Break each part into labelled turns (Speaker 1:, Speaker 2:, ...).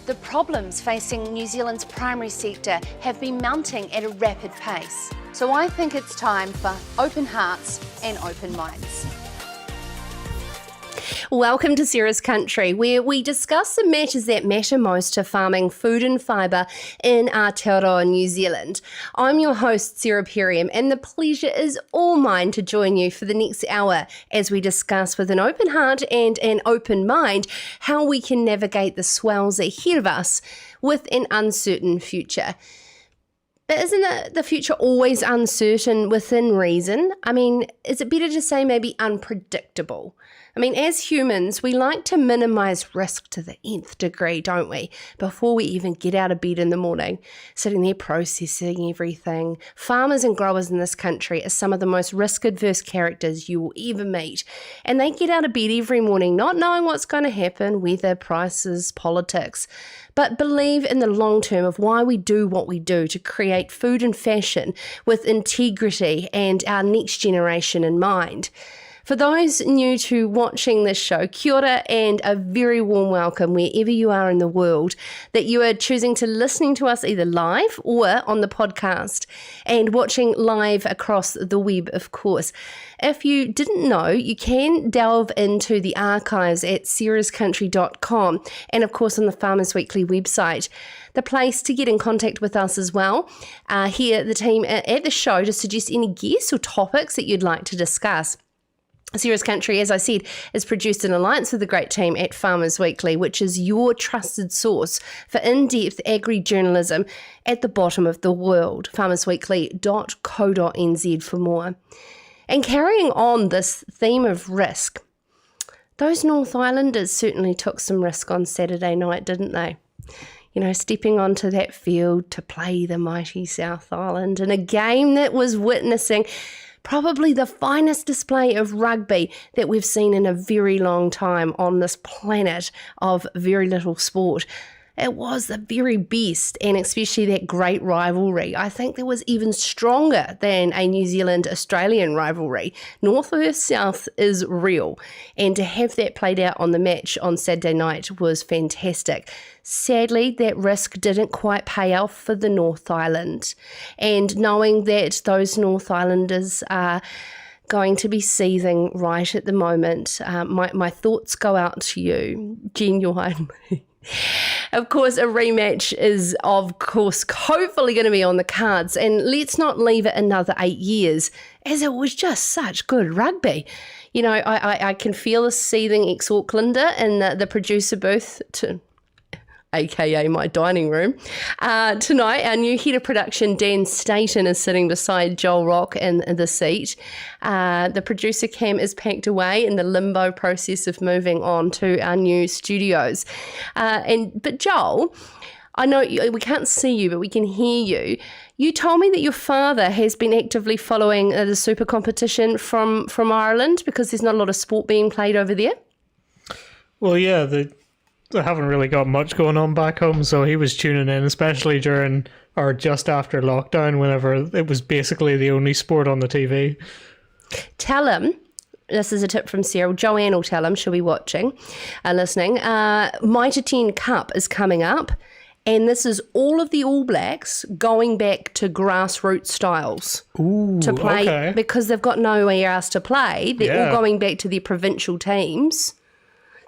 Speaker 1: The problems facing New Zealand's primary sector have been mounting at a rapid pace. So I think it's time for open hearts and open minds.
Speaker 2: Welcome to Sarah's Country, where we discuss the matters that matter most to farming food and fibre in Aotearoa, New Zealand. I'm your host, Sarah Perriam, and the pleasure is all mine to join you for the next hour as we discuss with an open heart and an open mind how we can navigate the swells ahead of us with an uncertain future. But isn't the future always uncertain within reason? I mean, is it better to say maybe unpredictable? I mean, as humans, we like to minimise risk to the nth degree, don't we? Before we even get out of bed in the morning, sitting there processing everything. Farmers and growers in this country are some of the most risk-averse characters you will ever meet. And they get out of bed every morning not knowing what's going to happen, weather, prices, politics, but believe in the long term of why we do what we do to create food and fashion with integrity and our next generation in mind. For those new to watching this show, kia ora and a very warm welcome wherever you are in the world that you are choosing to listening to us either live or on the podcast and watching live across the web, of course. If you didn't know, you can delve into the archives at sarahscountry.com and, of course, on the Farmers Weekly website. The place to get in contact with us as well. Here, the team at the show to suggest any guests or topics that you'd like to discuss. Sarah's Country, as I said, is produced in alliance with the great team at Farmers Weekly, which is your trusted source for in-depth agri-journalism at the bottom of the world. farmersweekly.co.nz for more. And carrying on this theme of risk, those North Islanders certainly took some risk on Saturday night, didn't they? You know, stepping onto that field to play the mighty South Island in a game that was witnessing probably the finest display of rugby that we've seen in a very long time on this planet of very little sport. It was the very best, and especially that great rivalry. I think that was even stronger than a New Zealand-Australian rivalry. North versus South is real, and to have that played out on the match on Saturday night was fantastic. Sadly, that risk didn't quite pay off for the North Island, and knowing that those North Islanders are going to be seething right at the moment, my thoughts go out to you, genuinely. Of course, a rematch is, hopefully going to be on the cards. And let's not leave it another 8 years, as it was just such good rugby. You know, I can feel a seething ex-Aucklander in the producer booth, aka my dining room. Tonight, our new head of production, Dan Staten, is sitting beside Joel Rock in the seat. The producer cam is packed away in the limbo process of moving on to our new studios. But Joel, I know we can't see you, but we can hear you. You told me that your father has been actively following the super competition from Ireland because there's not a lot of sport being played over there.
Speaker 3: Well, yeah, they haven't really got much going on back home, so he was tuning in, especially during or just after lockdown, whenever it was basically the only sport on the TV. Tell
Speaker 2: him, this is a tip from Sarah, Joanne will tell him, she'll be watching and listening. Mitre 10 Cup is coming up, and this is all of the All Blacks going back to grassroots styles to play, because they've got nowhere else to play. They're all going back to their provincial teams.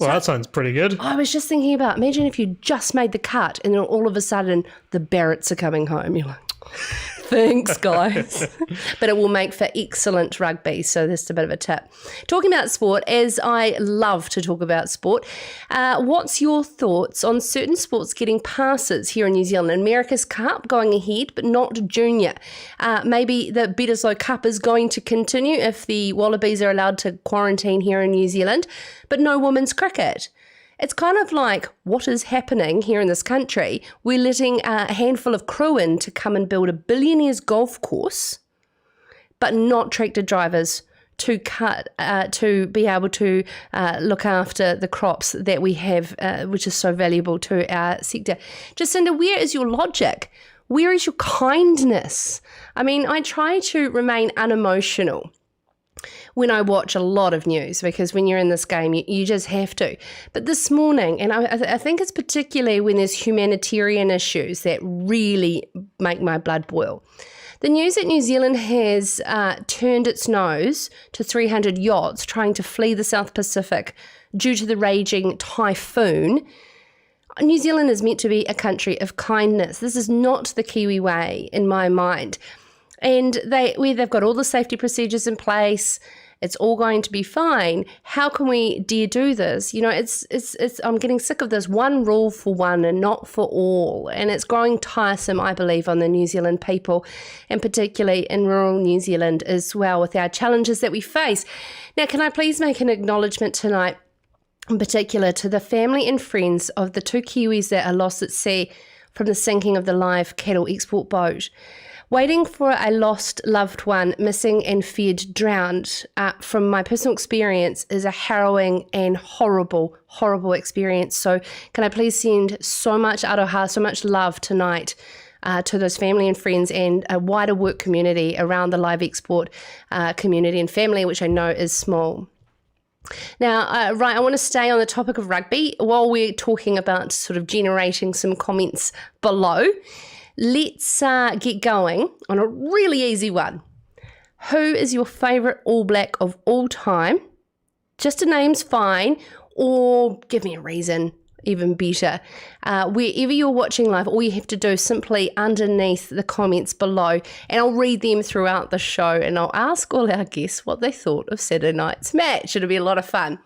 Speaker 3: Well, that sounds pretty good.
Speaker 2: I was just thinking about, imagine if you just made the cut and then all of a sudden the Barretts are coming home. You're like, thanks, guys. But it will make for excellent rugby, so that's a bit of a tip. Talking about sport, as I love to talk about sport, what's your thoughts on certain sports getting passes here in New Zealand? America's Cup going ahead, but not junior. Maybe the Bledisloe Cup is going to continue if the Wallabies are allowed to quarantine here in New Zealand, but no women's cricket. It's kind of like what is happening here in this country. We're letting a handful of crew in to come and build a billionaire's golf course, but not tractor drivers to be able to look after the crops that we have, which is so valuable to our sector. Jacinda, where is your logic? Where is your kindness? I mean, I try to remain unemotional when I watch a lot of news, because when you're in this game, you just have to. But this morning, and I think it's particularly when there's humanitarian issues that really make my blood boil. The news that New Zealand has turned its nose to 300 yachts trying to flee the South Pacific due to the raging typhoon. New Zealand is meant to be a country of kindness. This is not the Kiwi way, in my mind. And they've got all the safety procedures in place. It's all going to be fine. How can we dare do this? I'm getting sick of this one rule for one and not for all. And it's growing tiresome, I believe, on the New Zealand people, and particularly in rural New Zealand as well, with our challenges that we face. Now, can I please make an acknowledgement tonight, in particular, to the family and friends of the 2 Kiwis that are lost at sea from the sinking of the live cattle export boat. Waiting for a lost loved one, missing and feared drowned, from my personal experience, is a harrowing and horrible, horrible experience. So can I please send so much aroha, so much love tonight to those family and friends and a wider work community around the live export community and family, which I know is small. Now, I want to stay on the topic of rugby while we're talking about sort of generating some comments below. Let's get going on a really easy one. Who is your favourite All Black of all time? Just a name's fine, or give me a reason, even better. Wherever you're watching live, all you have to do is simply underneath the comments below, and I'll read them throughout the show, and I'll ask all our guests what they thought of Saturday night's match. It'll be a lot of fun.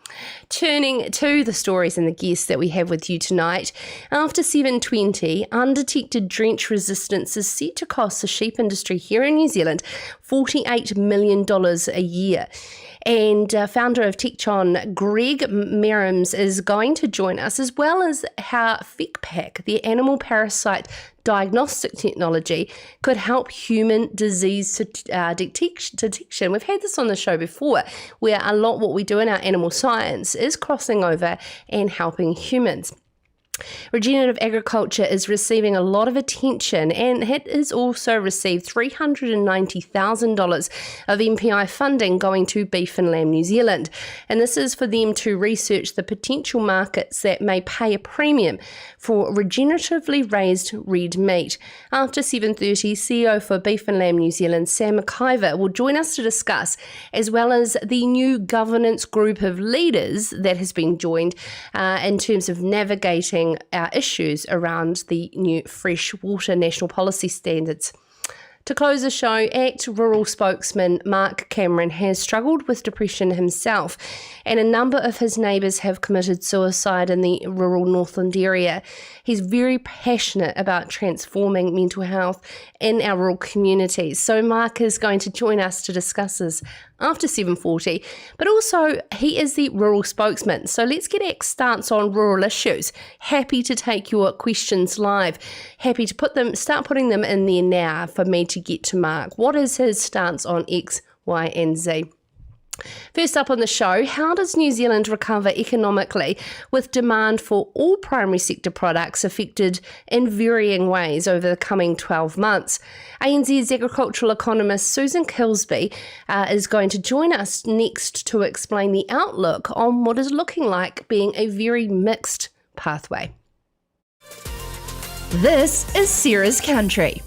Speaker 2: Turning to the stories and the guests that we have with you tonight, after 7:20, undetected drench resistance is set to cost the sheep industry here in New Zealand $48 million a year. And founder of Techion, Greg Mirams, is going to join us, as well as how FECPAK, the animal parasite diagnostic technology, could help human disease detection. We've had this on the show before, where a lot what we do in our animal science is crossing over and helping humans. Regenerative agriculture is receiving a lot of attention, and it has also received $390,000 of MPI funding going to Beef and Lamb New Zealand. And this is for them to research the potential markets that may pay a premium for regeneratively raised red meat. After 7:30, CEO for Beef and Lamb New Zealand, Sam McIvor, will join us to discuss, as well as the new governance group of leaders that has been joined in terms of navigating our issues around the new freshwater national policy standards. To close the show, ACT Rural spokesman Mark Cameron has struggled with depression himself, and a number of his neighbours have committed suicide in the rural Northland area. He's very passionate about transforming mental health in our rural communities. So Mark is going to join us to discuss this after 7:40, but also he is the rural spokesman. So let's get ACT's stance on rural issues. Happy to take your questions live. Happy to start putting them in there now for me to get to Mark. What is his stance on X, Y, and Z? First up on the show, how does New Zealand recover economically with demand for all primary sector products affected in varying ways over the coming 12 months? ANZ's agricultural economist Susan Kilsby is going to join us next to explain the outlook on what is looking like being a very mixed pathway.
Speaker 4: This is Sarah's Country.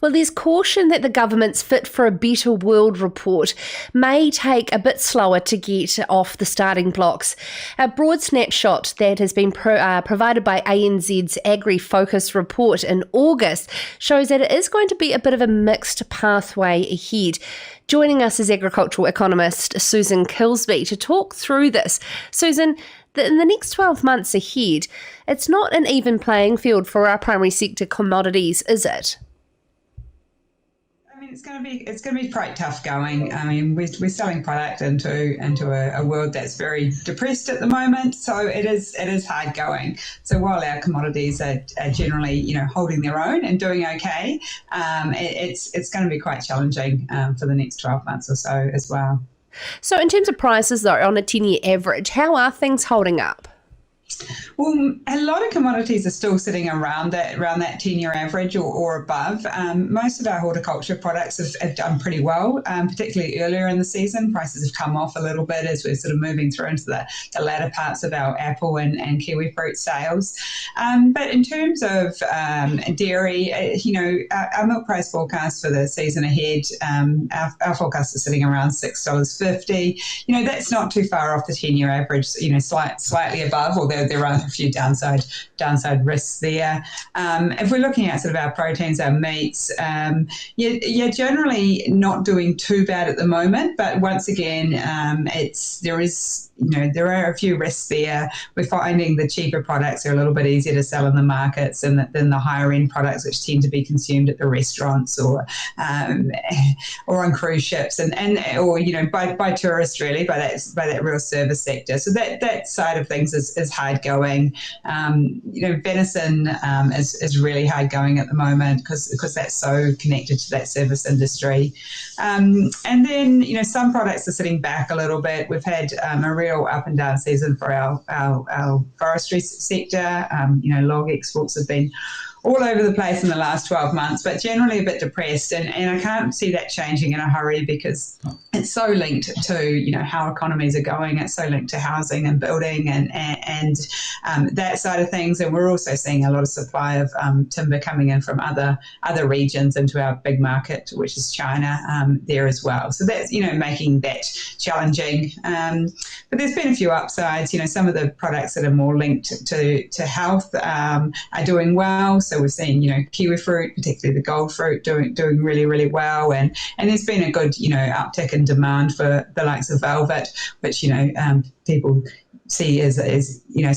Speaker 2: Well, there's caution that the government's Fit for a Better World report may take a bit slower to get off the starting blocks. A broad snapshot that has been provided by ANZ's Agri-Focus report in August shows that it is going to be a bit of a mixed pathway ahead. Joining us is agricultural economist Susan Kilsby to talk through this. Susan, in the next 12 months ahead, it's not an even playing field for our primary sector commodities, is it?
Speaker 5: I mean, It's going to be quite tough going. I mean, we're selling product into a world that's very depressed at the moment, so it is hard going. So while our commodities are generally holding their own and doing okay, it's going to be quite challenging for the next 12 months or so as well.
Speaker 2: So in terms of prices though, on a 10-year average, how are things holding up?
Speaker 5: Well, a lot of commodities are still sitting around that 10-year average or above. Most of our horticulture products have done pretty well, particularly earlier in the season. Prices have come off a little bit as we're sort of moving through into the latter parts of our apple and kiwi fruit sales. But in terms of dairy, our milk price forecast for the season ahead, our forecast is sitting around $6.50. That's not too far off the 10-year average, slightly above, although there are a few downside risks there. If we're looking at sort of our proteins, our meats, generally not doing too bad at the moment. But once again, there are a few risks there. We're finding the cheaper products are a little bit easier to sell in the markets than the higher end products, which tend to be consumed at the restaurants or on cruise ships and by tourists, really, by that real service sector. So that side of things is hard going. Venison is really hard going at the moment because that's so connected to that service industry. And then some products are sitting back a little bit. We've had a real up and down season for our forestry sector. Log exports have been all over the place in the last 12 months, but generally a bit depressed. And I can't see that changing in a hurry because it's so linked to, how economies are going. It's so linked to housing and building and that side of things. And we're also seeing a lot of supply of timber coming in from other regions into our big market, which is China, there as well. So that's, making that challenging. But there's been a few upsides. Some of the products that are more linked to health are doing well. So we're seeing, kiwi fruit, particularly the gold fruit, doing really, really well. And there's been a good, uptick in demand for the likes of velvet, which, people see as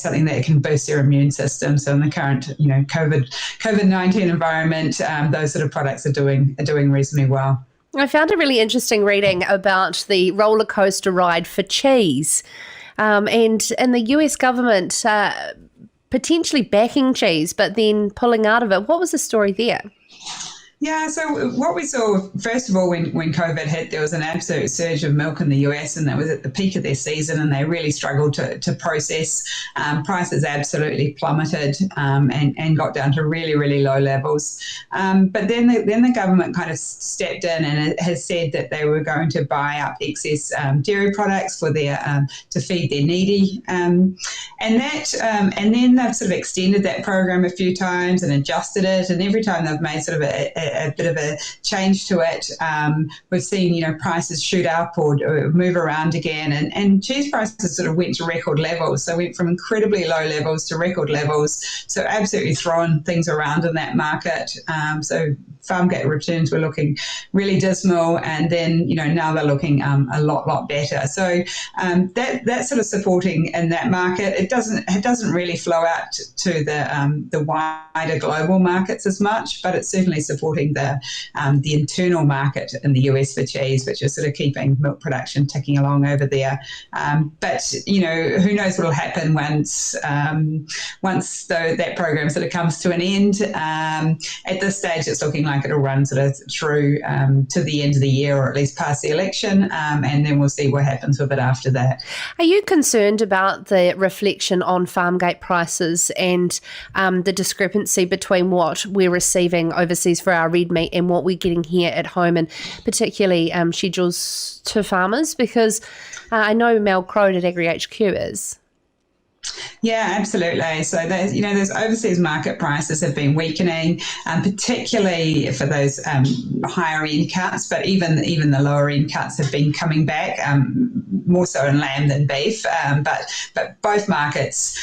Speaker 5: something that can boost their immune system. So in the current, COVID-19 environment, those sort of products are doing reasonably well.
Speaker 2: I found it really interesting reading about the roller coaster ride for cheese, and the US government potentially backing cheese, but then pulling out of it. What was the story there?
Speaker 5: Yeah, so what we saw, first of all, when COVID hit, there was an absolute surge of milk in the US, and that was at the peak of their season, and they really struggled to process. Prices absolutely plummeted and got down to really, really low levels. But then the government kind of stepped in and it has said that they were going to buy up excess dairy products for to feed their needy. And then they've sort of extended that program a few times and adjusted it, and every time they've made sort of a bit of a change to it, we've seen prices shoot up or move around again, and cheese prices sort of went to record levels. So went from incredibly low levels to record levels. So absolutely throwing things around in that market. So farm gate returns were looking really dismal, and then now they're looking a lot better. So that's sort of supporting in that market. It doesn't really flow out to the wider global markets as much, but it's certainly supporting the internal market in the US for cheese, which is sort of keeping milk production ticking along over there. But who knows what will happen once that program sort of comes to an end. At this stage, it's looking like it'll run sort of through to the end of the year, or at least past the election, and then we'll see what happens with it after that.
Speaker 2: Are you concerned about the reflection on farm gate prices and the discrepancy between what we're receiving overseas for our red meat and what we're getting here at home, and particularly schedules to farmers? Because I know Mel Crowd at Agri HQ is.
Speaker 5: Yeah, absolutely. So those overseas market prices have been weakening, particularly for those higher end cuts, but even the lower end cuts have been coming back, more so in lamb than beef. But both markets,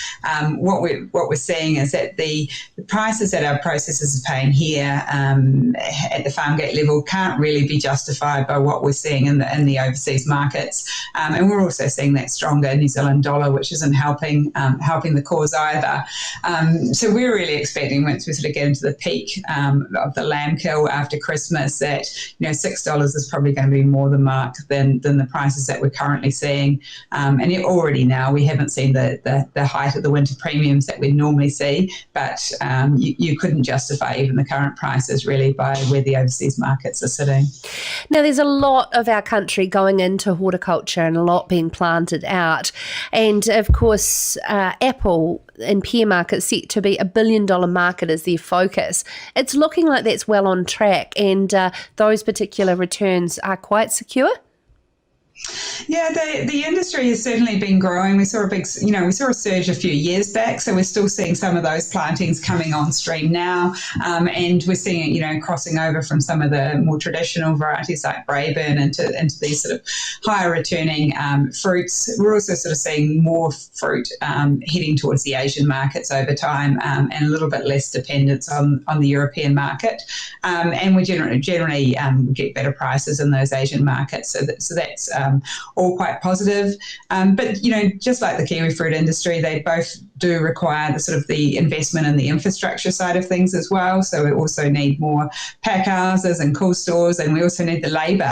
Speaker 5: what we're seeing is that the prices that our processors are paying here at the farm gate level can't really be justified by what we're seeing in the overseas markets. And we're also seeing that stronger New Zealand dollar, which isn't helping helping the cause either. So we're really expecting, once we sort of get into the peak of the lamb kill after Christmas, that $6 is probably going to be more the mark than the prices that we're currently seeing. And already now we haven't seen the height of the winter premiums that we normally see, but you couldn't justify even the current prices really by where the overseas markets are sitting.
Speaker 2: Now, there's a lot of our country going into horticulture and a lot being planted out. And of course, apple and pear market set to be $1 billion market is their focus. It's looking like that's well on track, and those particular returns are quite secure.
Speaker 5: Yeah, the industry has certainly been growing. We saw a surge a few years back, so we're still seeing some of those plantings coming on stream now, and we're seeing it, crossing over from some of the more traditional varieties like Braeburn into these sort of higher returning fruits. We're also sort of seeing more fruit heading towards the Asian markets over time, and a little bit less dependence on the European market, and we generally get better prices in those Asian markets. So that's all quite positive. But, just like the kiwi fruit industry, they both do require the investment in the infrastructure side of things as well. So we also need more pack houses and cool stores, and we also need the labour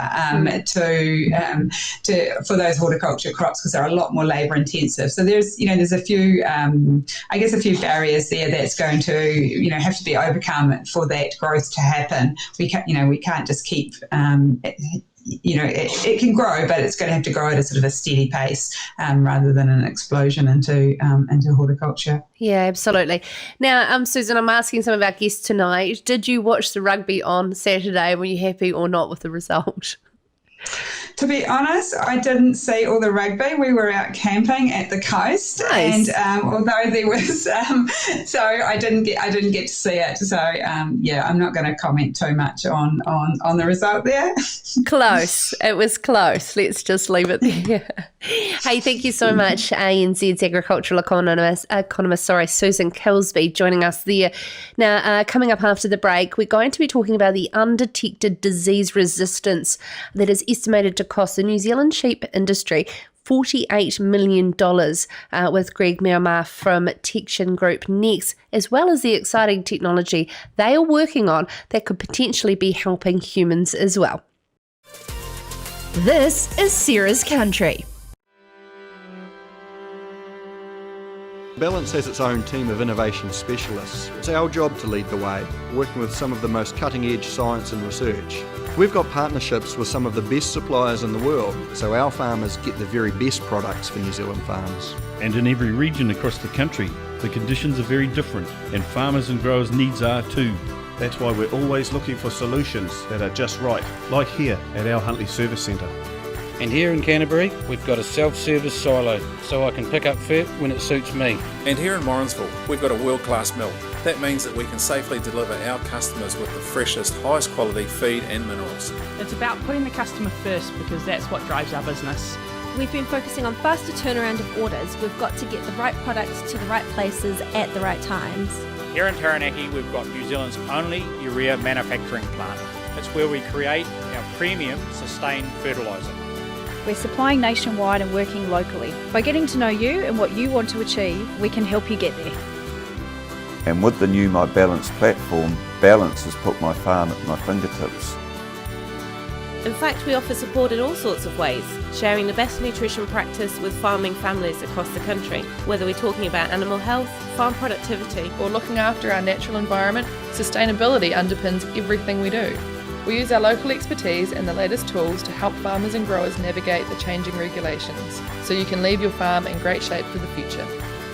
Speaker 5: for those horticulture crops, because they're a lot more labour intensive. So there's a few, a few barriers there that's going to, have to be overcome for that growth to happen. We can't just keep it can grow, but it's going to have to grow at a sort of a steady pace rather than an explosion into horticulture.
Speaker 2: Yeah, absolutely. Now, Susan, I'm asking some of our guests tonight, did you watch the rugby on Saturday? Were you happy or not with the result?
Speaker 5: To be honest, I didn't see all the rugby. We were out camping at the coast,
Speaker 2: nice.
Speaker 5: And although there was, so I didn't get to see it. So I'm not going to comment too much on the result there.
Speaker 2: Close. It was close. Let's just leave it there. Hey, thank you so much, ANZ's agricultural economist, Susan Kilsby, joining us there. Now, coming up after the break, we're going to be talking about the undetected disease resistance that is estimated to cost the New Zealand sheep industry $48 million with Greg Mirams from Techion Group next, as well as the exciting technology they are working on that could potentially be helping humans as well.
Speaker 4: This is Sarah's Country.
Speaker 6: Balance has its own team of innovation specialists. It's our job to lead the way, working with some of the most cutting-edge science and research. We've got partnerships with some of the best suppliers in the world, so our farmers get the very best products for New Zealand farms.
Speaker 7: And in every region across the country, the conditions are very different, and farmers' and growers' needs are too.
Speaker 8: That's why we're always looking for solutions that are just right, like here at our Huntly Service Centre.
Speaker 9: And here in Canterbury, we've got a self-service silo, so I can pick up fat when it suits me.
Speaker 10: And here in Mirramsville, we've got a world-class mill. That means that we can safely deliver our customers with the freshest, highest quality feed and minerals.
Speaker 11: It's about putting the customer first, because that's what drives our business.
Speaker 12: We've been focusing on faster turnaround of orders. We've got to get the right products to the right places at the right times.
Speaker 13: Here in Taranaki, we've got New Zealand's only urea manufacturing plant. It's where we create our premium sustained fertiliser.
Speaker 14: We're supplying nationwide and working locally. By getting to know you and what you want to achieve, we can help you get there.
Speaker 15: And with the new My Balance platform, Balance has put my farm at my fingertips.
Speaker 16: In fact, we offer support in all sorts of ways, sharing the best nutrition practice with farming families across the country. Whether we're talking about animal health, farm productivity,
Speaker 17: or looking after our natural environment, sustainability underpins everything we do. We use our local expertise and the latest tools to help farmers and growers navigate the changing regulations, so you can leave your farm in great shape for the future.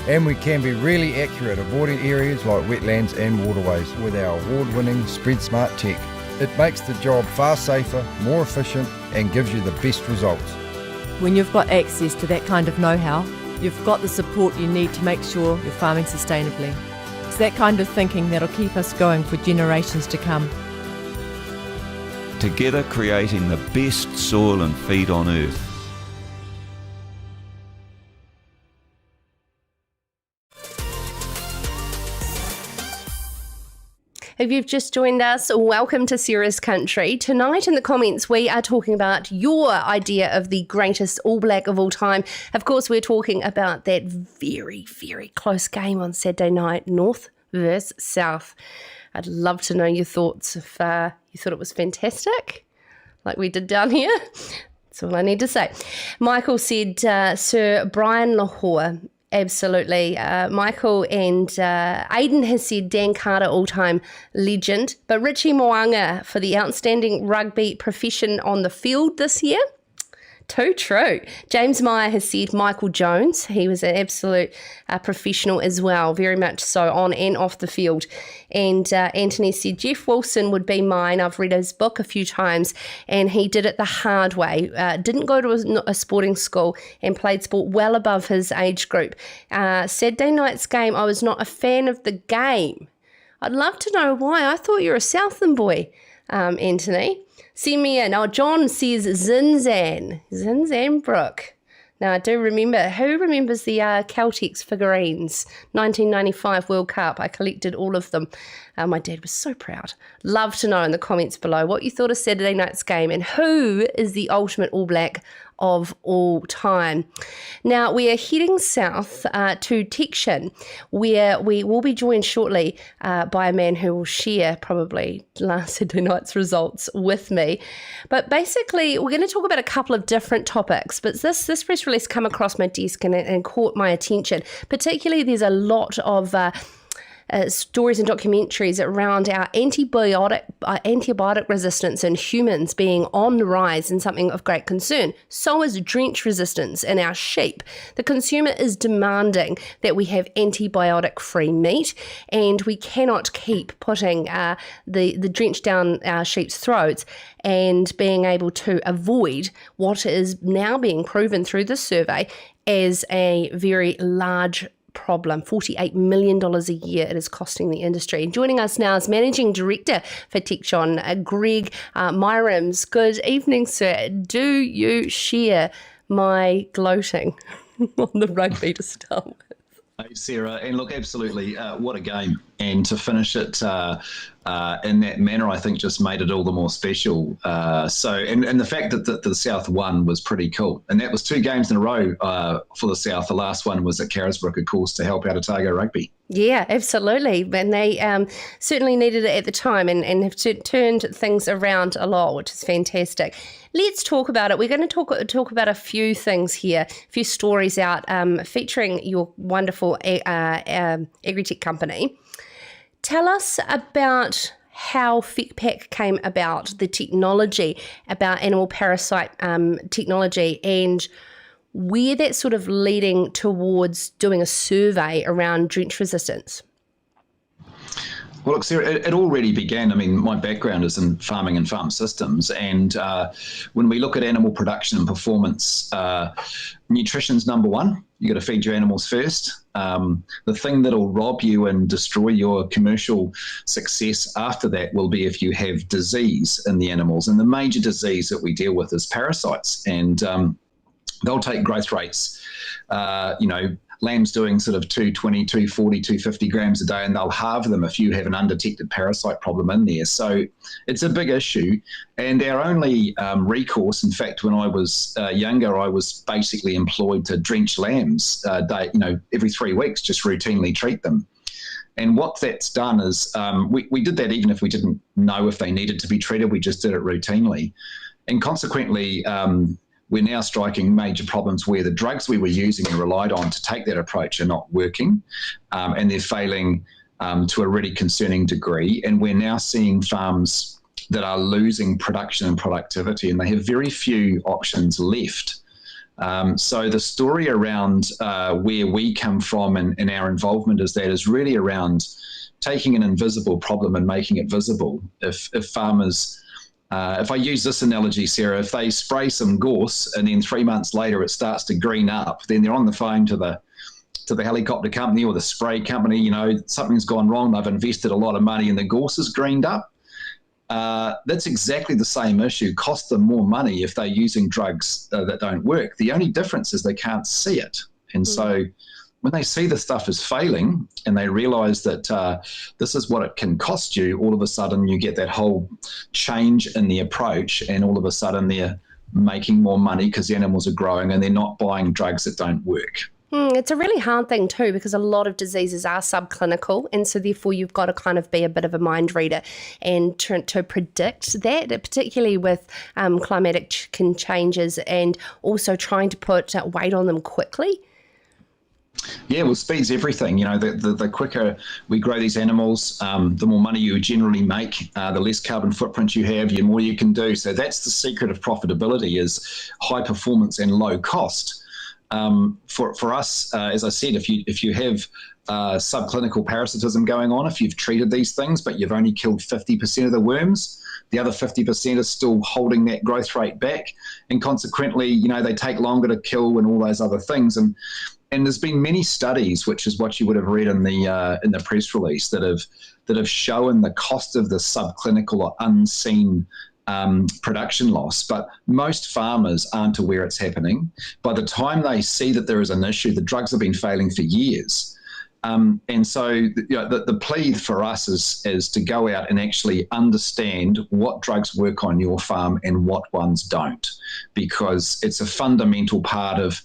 Speaker 18: And we can be really accurate, avoiding areas like wetlands and waterways with our award-winning Spread Smart tech. It makes the job far safer, more efficient, and gives you the best results.
Speaker 19: When you've got access to that kind of know-how, you've got the support you need to make sure you're farming sustainably. It's that kind of thinking that'll keep us going for generations to come.
Speaker 15: Together creating the best soil and feed on earth.
Speaker 2: If you've just joined us, welcome to Sarah's Country. Tonight in the comments, we are talking about your idea of the greatest All Black of all time. Of course, we're talking about that very, very close game on Saturday night, North versus South. I'd love to know your thoughts if you thought it was fantastic, like we did down here. That's all I need to say. Michael said, Sir Brian Lahore. Absolutely. Michael and Aidan has said Dan Carter all-time legend, but Richie Moanga for the outstanding rugby profession on the field this year. Too true. James Meyer has said Michael Jones. He was an absolute professional as well, very much so on and off the field. And Anthony said Jeff Wilson would be mine. I've read his book a few times and he did it the hard way. Didn't go to a sporting school and played sport well above his age group. Saturday night's game, I was not a fan of the game. I'd love to know why. I thought you were a Southland boy, Anthony. Simeon. Oh, John says Zinzan Brook. Now, I do remember. Who remembers the Caltex figurines? 1995 World Cup. I collected all of them. My dad was so proud. Love to know in the comments below what you thought of Saturday night's game and who is the ultimate All Black of all time. Now, we are heading south to Techion, where we will be joined shortly by a man who will share probably last Saturday night's results with me. But basically, we're going to talk about a couple of different topics, but this press release come across my desk and caught my attention. Particularly, there's a lot of stories and documentaries around our antibiotic resistance in humans being on the rise and something of great concern. So is drench resistance in our sheep. The consumer is demanding that we have antibiotic-free meat, and we cannot keep putting the drench down our sheep's throats and being able to avoid what is now being proven through this survey as a very large problem. $48 million a year it is costing the industry. And joining us now is Managing Director for Techion, Greg Mirams. Good evening, sir. Do you share my gloating on the rugby to start with?
Speaker 20: Hey, Sarah, and look, absolutely, what a game. And to finish it in that manner, I think just made it all the more special. And the fact that the South won was pretty cool. And that was 2 games in a row for the South. The last one was at Carisbrook, of course, to help out Otago Rugby. Yeah, absolutely. And they certainly needed it at the time and have turned things around a lot, which is fantastic. Let's talk about it. We're going to talk about a few things here, a few stories out featuring your wonderful agri-tech company. Tell us about how FECPAK came about, the technology, about animal parasite technology, and where that's sort of leading towards doing a survey around drench resistance. Well, look, Sarah, it already began. I mean, my background is in farming and farm systems. And when we look at animal production and performance, nutrition's number one. You got to feed your animals first. The thing that'll rob you and destroy your commercial success after that will be if you have disease in the animals. And the major disease that we deal with is parasites. And they'll take growth rates, lambs doing sort of 220, 240, 250 grams a day, and they'll halve them if you have an undetected parasite problem in there. So it's a big issue. And our only recourse, in fact, when I was younger, I was basically employed to drench lambs every 3 weeks, just routinely treat them. And what that's done is we did that even if we didn't know if they needed to be treated, we just did it routinely. And consequently, we're now striking major problems where the drugs we were using and relied on to take that approach are not working, and they're failing to a really concerning degree. And we're now seeing farms that are losing production and productivity, and they have very few options left. So the story around where we come from and our involvement is really around taking an invisible problem and making it visible. If farmers... if I use this analogy, Sarah, if they spray some gorse and then 3 months later it starts to green up, then they're on the phone to the helicopter company or the spray company, something's gone wrong, they've invested a lot of money and the gorse is greened up. That's exactly the same issue, cost them more money if they're using drugs that don't work. The only difference is they can't see it. And so when they see the stuff is failing and they realize that this is what it can cost you, all of a sudden you get that whole change in the approach, and all of a sudden they're making more money because the animals are growing and they're not buying drugs that don't work.
Speaker 2: It's a really hard thing too, because a lot of diseases are subclinical, and so therefore you've got to kind of be a bit of a mind reader and to predict that, particularly with climatic changes, and also trying to put weight on them quickly.
Speaker 20: Yeah, well, speed's everything. You know, the quicker we grow these animals, the more money you generally make, the less carbon footprint you have, the more you can do. So that's the secret of profitability, is high performance and low cost. For us, as I said, if you have subclinical parasitism going on, if you've treated these things but you've only killed 50% of the worms, the other 50% is still holding that growth rate back, and consequently, you know, they take longer to kill and all those other things. And there's been many studies, which is what you would have read in the press release, that have shown the cost of the subclinical or unseen production loss, but most farmers aren't aware it's happening. By the time they see that there is an issue, the drugs have been failing for years. And so the plea for us is to go out and actually understand what drugs work on your farm and what ones don't, because it's a fundamental part of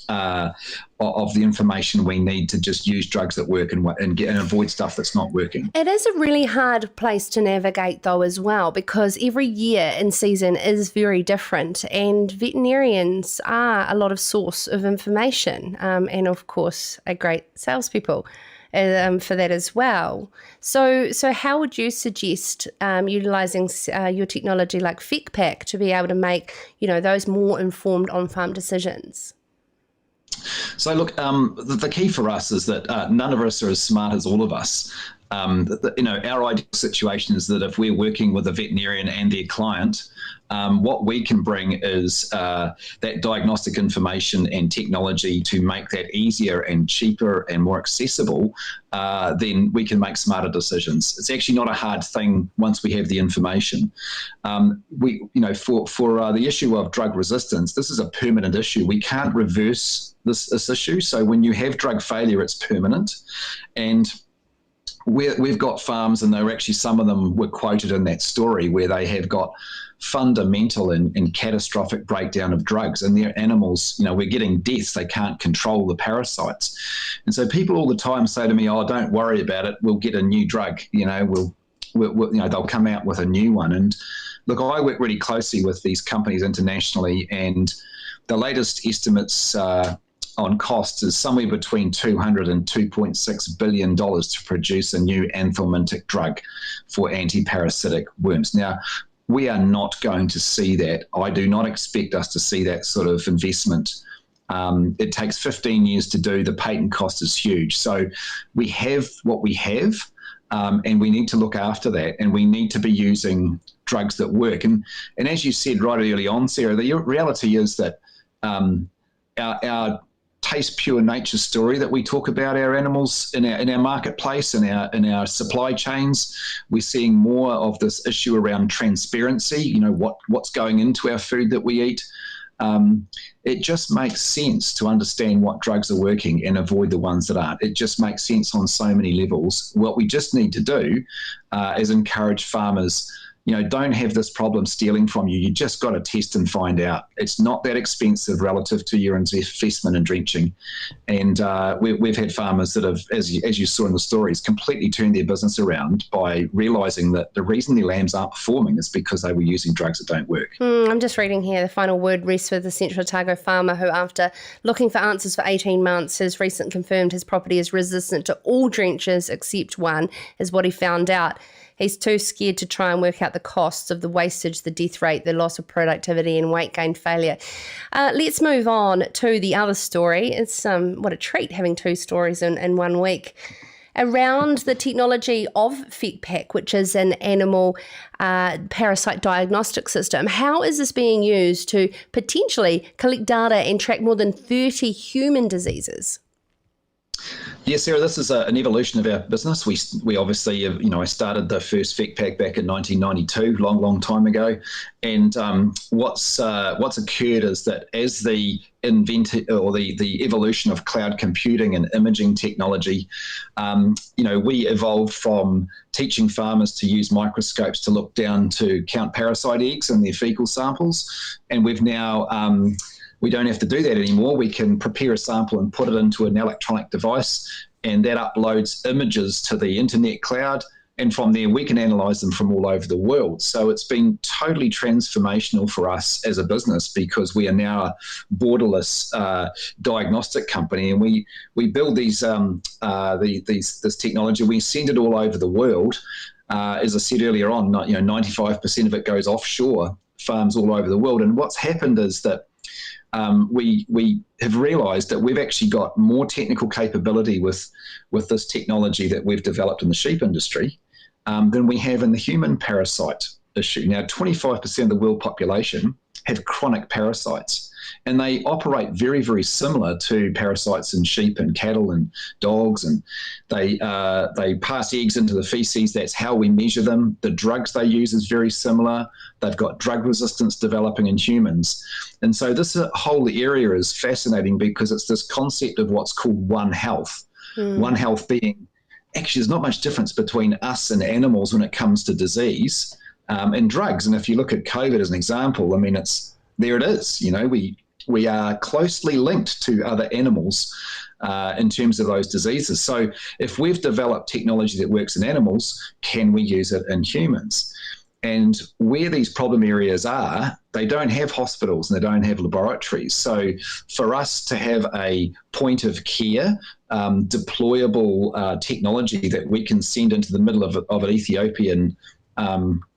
Speaker 20: the information we need to just use drugs that work and avoid stuff that's not working.
Speaker 2: It is a really hard place to navigate though as well, because every year in season is very different, and veterinarians are a lot of source of information, and of course a great salespeople for that as well. So how would you suggest utilising your technology like FECPAK to be able to make, you know, those more informed on-farm decisions?
Speaker 20: So look, the key for us is that none of us are as smart as all of us. Our ideal situation is that if we're working with a veterinarian and their client, what we can bring is that diagnostic information and technology to make that easier and cheaper and more accessible. Then we can make smarter decisions. It's actually not a hard thing once we have the information. For the issue of drug resistance, this is a permanent issue. We can't reverse this issue. So when you have drug failure, it's permanent. And we've got farms, and there were actually some of them were quoted in that story, where they have got fundamental and catastrophic breakdown of drugs, and their animals, we're getting deaths. They can't control the parasites. And so people all the time say to me, "Oh, don't worry about it. We'll get a new drug. We'll they'll come out with a new one." And look, I work really closely with these companies internationally, and the latest estimates on cost is somewhere between $200 and $2.6 billion to produce a new anthelmintic drug for anti-parasitic worms. Now, we are not going to see that. I do not expect us to see that sort of investment. It takes 15 years to do. The patent cost is huge. So we have what we have, and we need to look after that, and we need to be using drugs that work. And as you said right early on, Sarah, the reality is that our taste pure nature story that we talk about our animals in our marketplace, in our supply chains, we're seeing more of this issue around transparency, what's going into our food that we eat. It just makes sense to understand what drugs are working and avoid the ones that aren't. It just makes sense on so many levels. What we just need to do is encourage farmers, don't have this problem stealing from you. You just got to test and find out. It's not that expensive relative to your investment in drenching. And we've had farmers that have, as you saw in the stories, completely turned their business around by realising that the reason their lambs aren't performing is because they were using drugs that don't work.
Speaker 2: I'm just reading here, the final word rests with the Central Otago farmer who, after looking for answers for 18 months, has recently confirmed his property is resistant to all drenches except one, is what he found out. He's too scared to try and work out the costs of the wastage, the death rate, the loss of productivity and weight gain failure. Let's move on to the other story. It's what a treat having two stories in 1 week. Around the technology of FECPAK, which is an animal parasite diagnostic system. How is this being used to potentially collect data and track more than 30 human diseases?
Speaker 20: Yeah, Sarah, this is an evolution of our business. We obviously, I started the first FECPAK back in 1992, long time ago. And what's occurred is that as the the evolution of cloud computing and imaging technology, we evolved from teaching farmers to use microscopes to look down to count parasite eggs in their fecal samples, and we've now we don't have to do that anymore. We can prepare a sample and put it into an electronic device, and that uploads images to the internet cloud. And from there, we can analyse them from all over the world. So it's been totally transformational for us as a business, because we are now a borderless diagnostic company, and we build this technology. We send it all over the world. As I said earlier on, 95% of it goes offshore, farms all over the world. And what's happened is that we have realised that we've actually got more technical capability with this technology that we've developed in the sheep industry than we have in the human parasite issue. Now, 25% of the world population have chronic parasites, and they operate very, very similar to parasites in sheep and cattle and dogs, and they pass eggs into the feces. That's how we measure them. The drugs they use is very similar. They've got drug resistance developing in humans. And so this whole area is fascinating, because it's this concept of what's called One Health. One Health being, actually, there's not much difference between us and animals when it comes to disease and drugs. And if you look at COVID as an example, I mean, there it is. We are closely linked to other animals in terms of those diseases. So if we've developed technology that works in animals, can we use it in humans? And where these problem areas are, they don't have hospitals and they don't have laboratories. So for us to have a point of care, deployable technology that we can send into the middle of an Ethiopian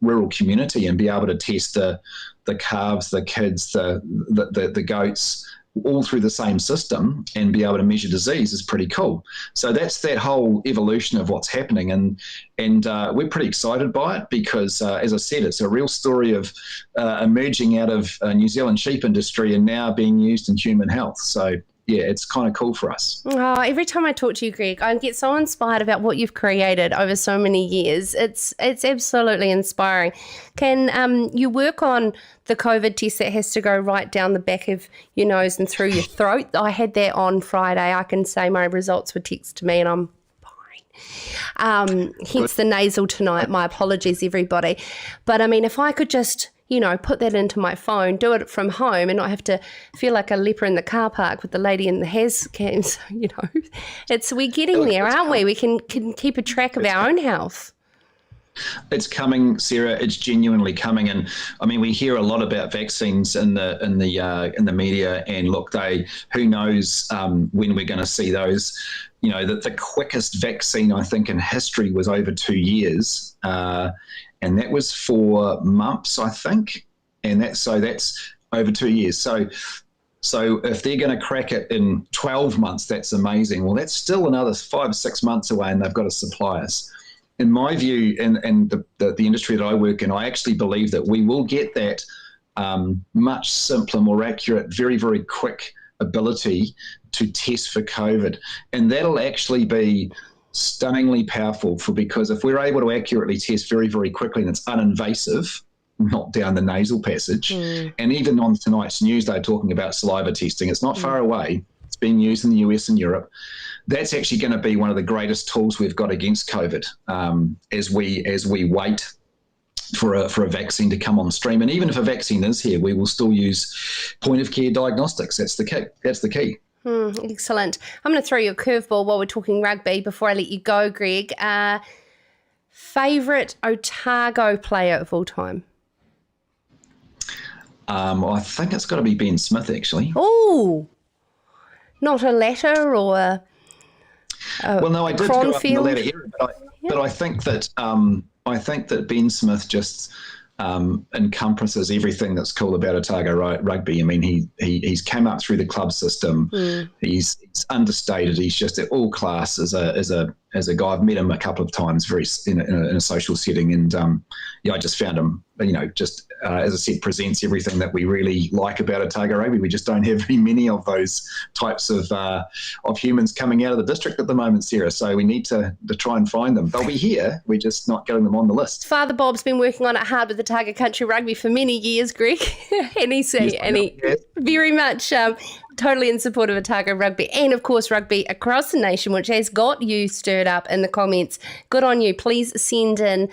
Speaker 20: rural community and be able to test the calves, the kids, the goats, all through the same system, and be able to measure disease is pretty cool. So that's that whole evolution of what's happening, and we're pretty excited by it, because as I said, it's a real story of emerging out of New Zealand sheep industry and now being used in human health. So yeah, it's kind of cool for us.
Speaker 2: Oh, every time I talk to you, Greg, I get so inspired about what you've created over so many years. It's absolutely inspiring. Can you work on the COVID test that has to go right down the back of your nose and through your throat? I had that on Friday. I can say my results were texted to me and I'm fine. Hence the nasal tonight. My apologies, everybody. But I mean, if I could just, put that into my phone, do it from home, and not have to feel like a leper in the car park with the lady in the has cams, we're getting there, aren't we? We can keep a track of our own health.
Speaker 20: It's coming, Sarah. It's genuinely coming, and I mean, we hear a lot about vaccines in the media. And look, who knows when we're going to see those? The quickest vaccine I think in history was over 2 years, and that was for mumps, I think, and that's over 2 years. So if they're going to crack it in 12 months, that's amazing. Well, that's still another 5 or 6 months away, and they've got to supply us. In my view, and the industry that I work in, I actually believe that we will get that much simpler, more accurate, very, very quick ability to test for COVID. And that'll actually be stunningly powerful, because if we're able to accurately test very, very quickly, and it's uninvasive, not down the nasal passage, and even on tonight's news, they're talking about saliva testing. It's not far away. It's being used in the US and Europe. That's actually going to be one of the greatest tools we've got against COVID as we wait for a vaccine to come on stream. And even if a vaccine is here, we will still use point of care diagnostics. That's the key.
Speaker 2: Excellent. I'm going to throw you a curveball while we're talking rugby before I let you go, Greg. Favourite Otago player of all time?
Speaker 20: I think it's got to be Ben Smith, actually.
Speaker 2: Oh, not a latter or a
Speaker 20: well, no, I did go up in the latter era, but I think that Ben Smith just encompasses everything that's cool about Otago rugby. I mean, he's come up through the club system. He's understated. He's just at all class as a as a guy. I've met him a couple of times, very in a social setting, and I just found him, as I said, presents everything that we really like about Otago Rugby. We just don't have very many of those types of humans coming out of the district at the moment, Sarah. So we need to try and find them. They'll be here. We're just not getting them on the list.
Speaker 2: Father Bob's been working on it hard with Otago Country Rugby for many years, Greg, and he very much totally in support of Otago Rugby and, of course, rugby across the nation, which has got you stirred up in the comments. Good on you. Please send in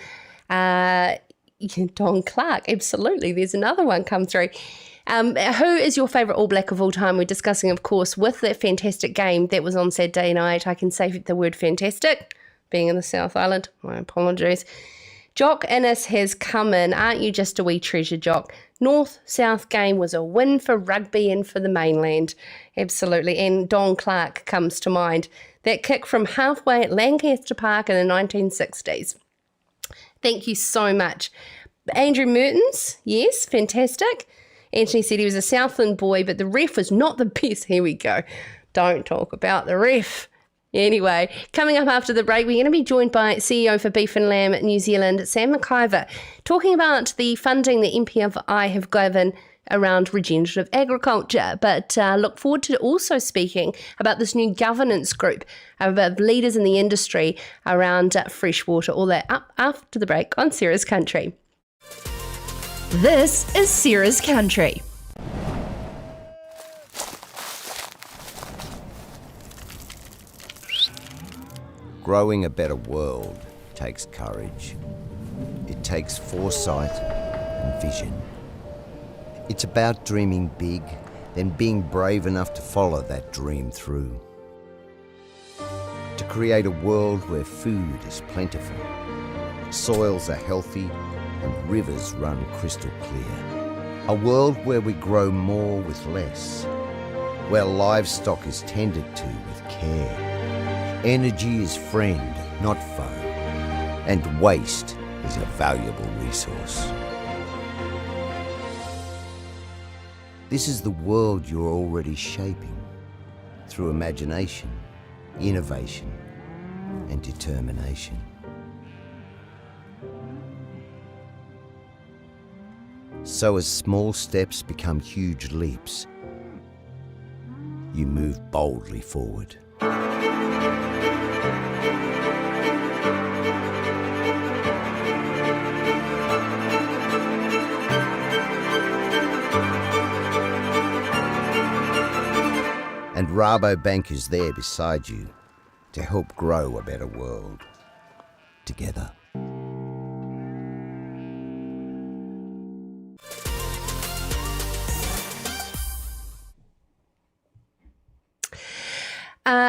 Speaker 2: Don Clark. Absolutely. There's another one come through. Who is your favourite All Black of all time? We're discussing, of course, with that fantastic game that was on Saturday night. I can say the word fantastic, being in the South Island. My apologies. Jock Innes has come in. Aren't you just a wee treasure, Jock? North-South game was a win for rugby and for the mainland. Absolutely. And Don Clark comes to mind. That kick from halfway at Lancaster Park in the 1960s. Thank you so much. Andrew Mertens, yes, fantastic. Anthony said he was a Southland boy, but the ref was not the best. Here we go. Don't talk about the ref. Anyway, coming up after the break, we're going to be joined by CEO for Beef and Lamb New Zealand, Sam McIvor, talking about the funding the MPFI have given around regenerative agriculture. But look forward to also speaking about this new governance group of leaders in the industry around freshwater. All that up after the break on Sarah's Country.
Speaker 4: This is Sarah's Country.
Speaker 21: Growing a better world takes courage. It takes foresight and vision. It's about dreaming big, then being brave enough to follow that dream through. To create a world where food is plentiful, soils are healthy, and rivers run crystal clear. A world where we grow more with less, where livestock is tended to with care. Energy is friend, not foe, and waste is a valuable resource. This is the world you're already shaping through imagination, innovation, and determination. So as small steps become huge leaps, you move boldly forward. And Rabobank is there beside you to help grow a better world together.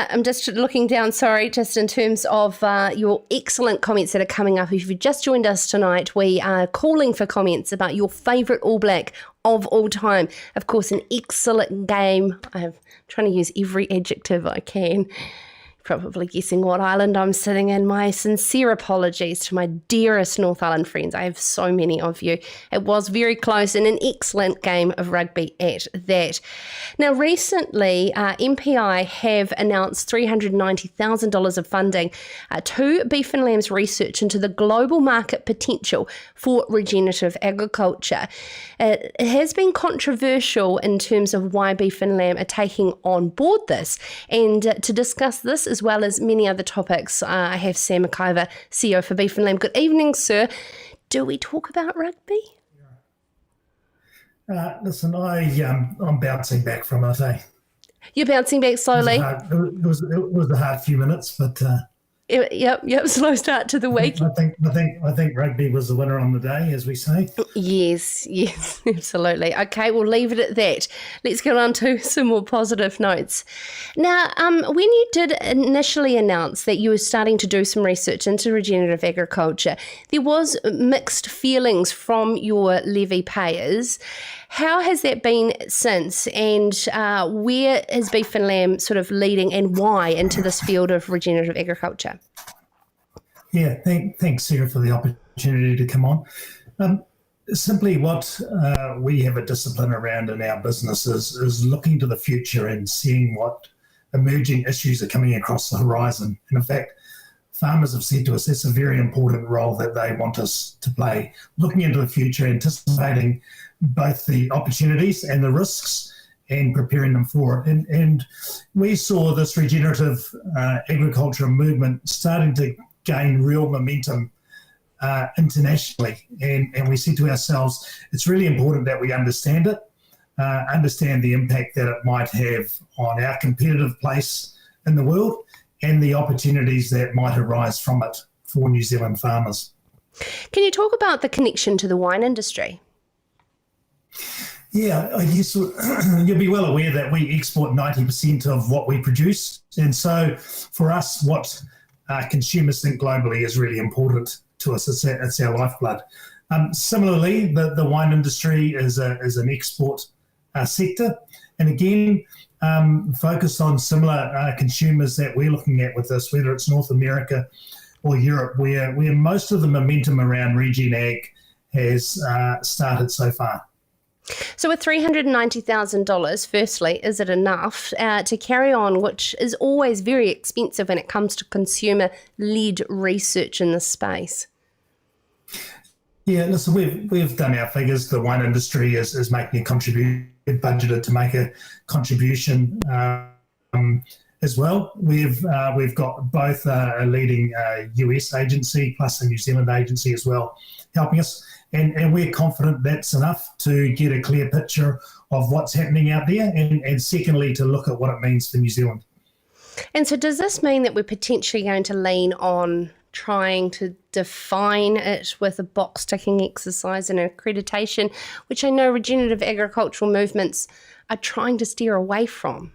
Speaker 2: I'm just looking down, just in terms of your excellent comments that are coming up. If you've just joined us tonight, we are calling for comments about your favourite All Black of all time. Of course, an excellent game. I'm trying to use every adjective I can. Probably guessing what island I'm sitting in. My sincere apologies to my dearest North Island friends. I have so many of you. It was very close and an excellent game of rugby at that. Now, recently, MPI have announced $390,000 of funding to Beef and Lamb's research into the global market potential for regenerative agriculture. It has been controversial in terms of why Beef and Lamb are taking on board this. And to discuss this as well as many other topics, I have Sam McIvor, CEO for Beef and Lamb. Good evening, sir. Do we talk about rugby?
Speaker 22: Listen, I'm bouncing back from it.
Speaker 2: You're bouncing back slowly?
Speaker 22: It was a hard few minutes, but...
Speaker 2: Yep. Slow start to the week.
Speaker 22: I think rugby was the winner on the day, as we say.
Speaker 2: Yes, absolutely. Okay, we'll leave it at that. Let's get on to some more positive notes. Now, when you did initially announce that you were starting to do some research into regenerative agriculture, there was mixed feelings from your levy payers. How has that been since, and where is Beef and Lamb sort of leading and why into this field of regenerative agriculture?
Speaker 22: Yeah, thanks, Sarah, for the opportunity to come on. Simply what we have a discipline around in our businesses is looking to the future and seeing what emerging issues are coming across the horizon. And in fact, farmers have said to us that's a very important role that they want us to play, looking into the future, anticipating both the opportunities and the risks and preparing them for it. And we saw this regenerative agriculture movement starting to gain real momentum internationally. And we said to ourselves, it's really important that we understand it, understand the impact that it might have on our competitive place in the world and the opportunities that might arise from it for New Zealand farmers.
Speaker 2: Can you talk about the connection to the wine industry?
Speaker 22: Yeah, I guess you'll be well aware that we export 90% of what we produce. And so for us, what consumers think globally is really important to us. It's our lifeblood. Similarly, the wine industry is an export sector. And again, focus on similar consumers that we're looking at with this, whether it's North America or Europe, where most of the momentum around regen ag has started so far.
Speaker 2: So with $390,000, firstly, is it enough to carry on, which is always very expensive when it comes to consumer-led research in this space?
Speaker 22: Yeah, listen, we've done our figures. The wine industry is making a contribution, budgeted to make a contribution as well. We've got both a leading US agency plus a New Zealand agency as well helping us. And we're confident that's enough to get a clear picture of what's happening out there and secondly, to look at what it means for New Zealand.
Speaker 2: And so does this mean that we're potentially going to lean on trying to define it with a box-ticking exercise and accreditation, which I know regenerative agricultural movements are trying to steer away from?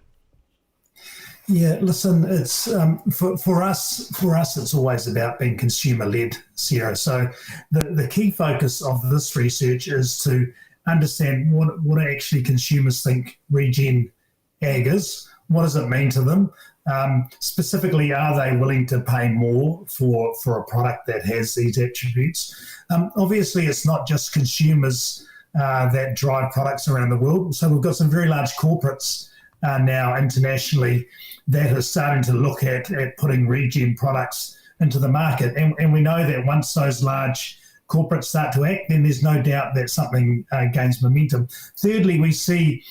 Speaker 22: Yeah, listen, it's for us, it's always about being consumer-led, Sarah. So the key focus of this research is to understand what actually consumers think regen ag is. What does it mean to them? Specifically, are they willing to pay more for a product that has these attributes? Obviously, it's not just consumers that drive products around the world. So we've got some very large corporates now internationally that are starting to look at putting regen products into the market. And we know that once those large corporates start to act, then there's no doubt that something gains momentum. Thirdly, we see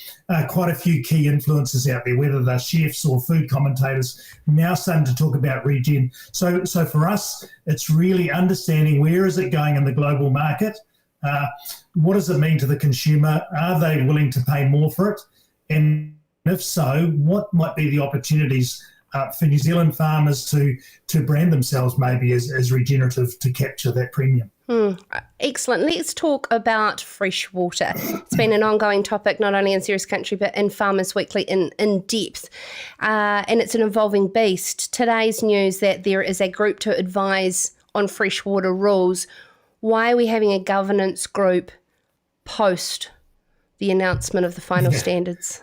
Speaker 22: quite a few key influencers out there, whether they're chefs or food commentators, now starting to talk about regen. So for us, it's really understanding where is it going in the global market? What does it mean to the consumer? Are they willing to pay more for it? And if so, what might be the opportunities for New Zealand farmers to brand themselves maybe as regenerative to capture that premium?
Speaker 2: Excellent. Let's talk about freshwater. It's been an ongoing topic, not only in Serious Country, but in Farmers Weekly in depth. And it's an evolving beast. Today's news that there is a group to advise on freshwater rules. Why are we having a governance group post the announcement of the final standards?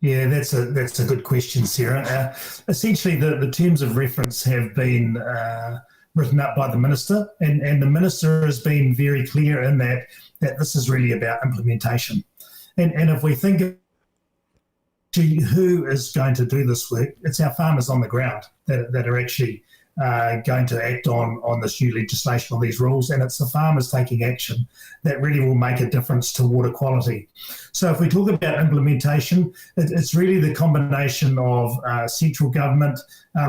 Speaker 22: Yeah, that's a good question, Sarah. Essentially, the terms of reference have been written up by the minister, and the minister has been very clear in that this is really about implementation. And if we think of who is going to do this work, it's our farmers on the ground that are actually going to act on this new legislation, on these rules, and it's the farmers taking action that really will make a difference to water quality. So if we talk about implementation, it's really the combination of central government,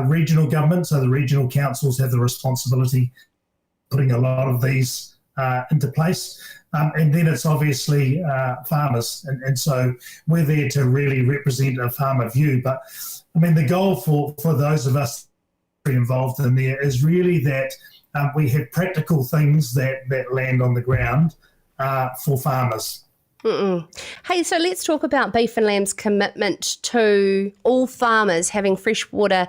Speaker 22: regional government, so the regional councils have the responsibility putting a lot of these into place. And then it's obviously farmers. And so we're there to really represent a farmer view. But I mean, the goal for those of us involved in there is really that we have practical things that land on the ground for farmers.
Speaker 2: Hey, so let's talk about Beef and Lamb's commitment to all farmers having freshwater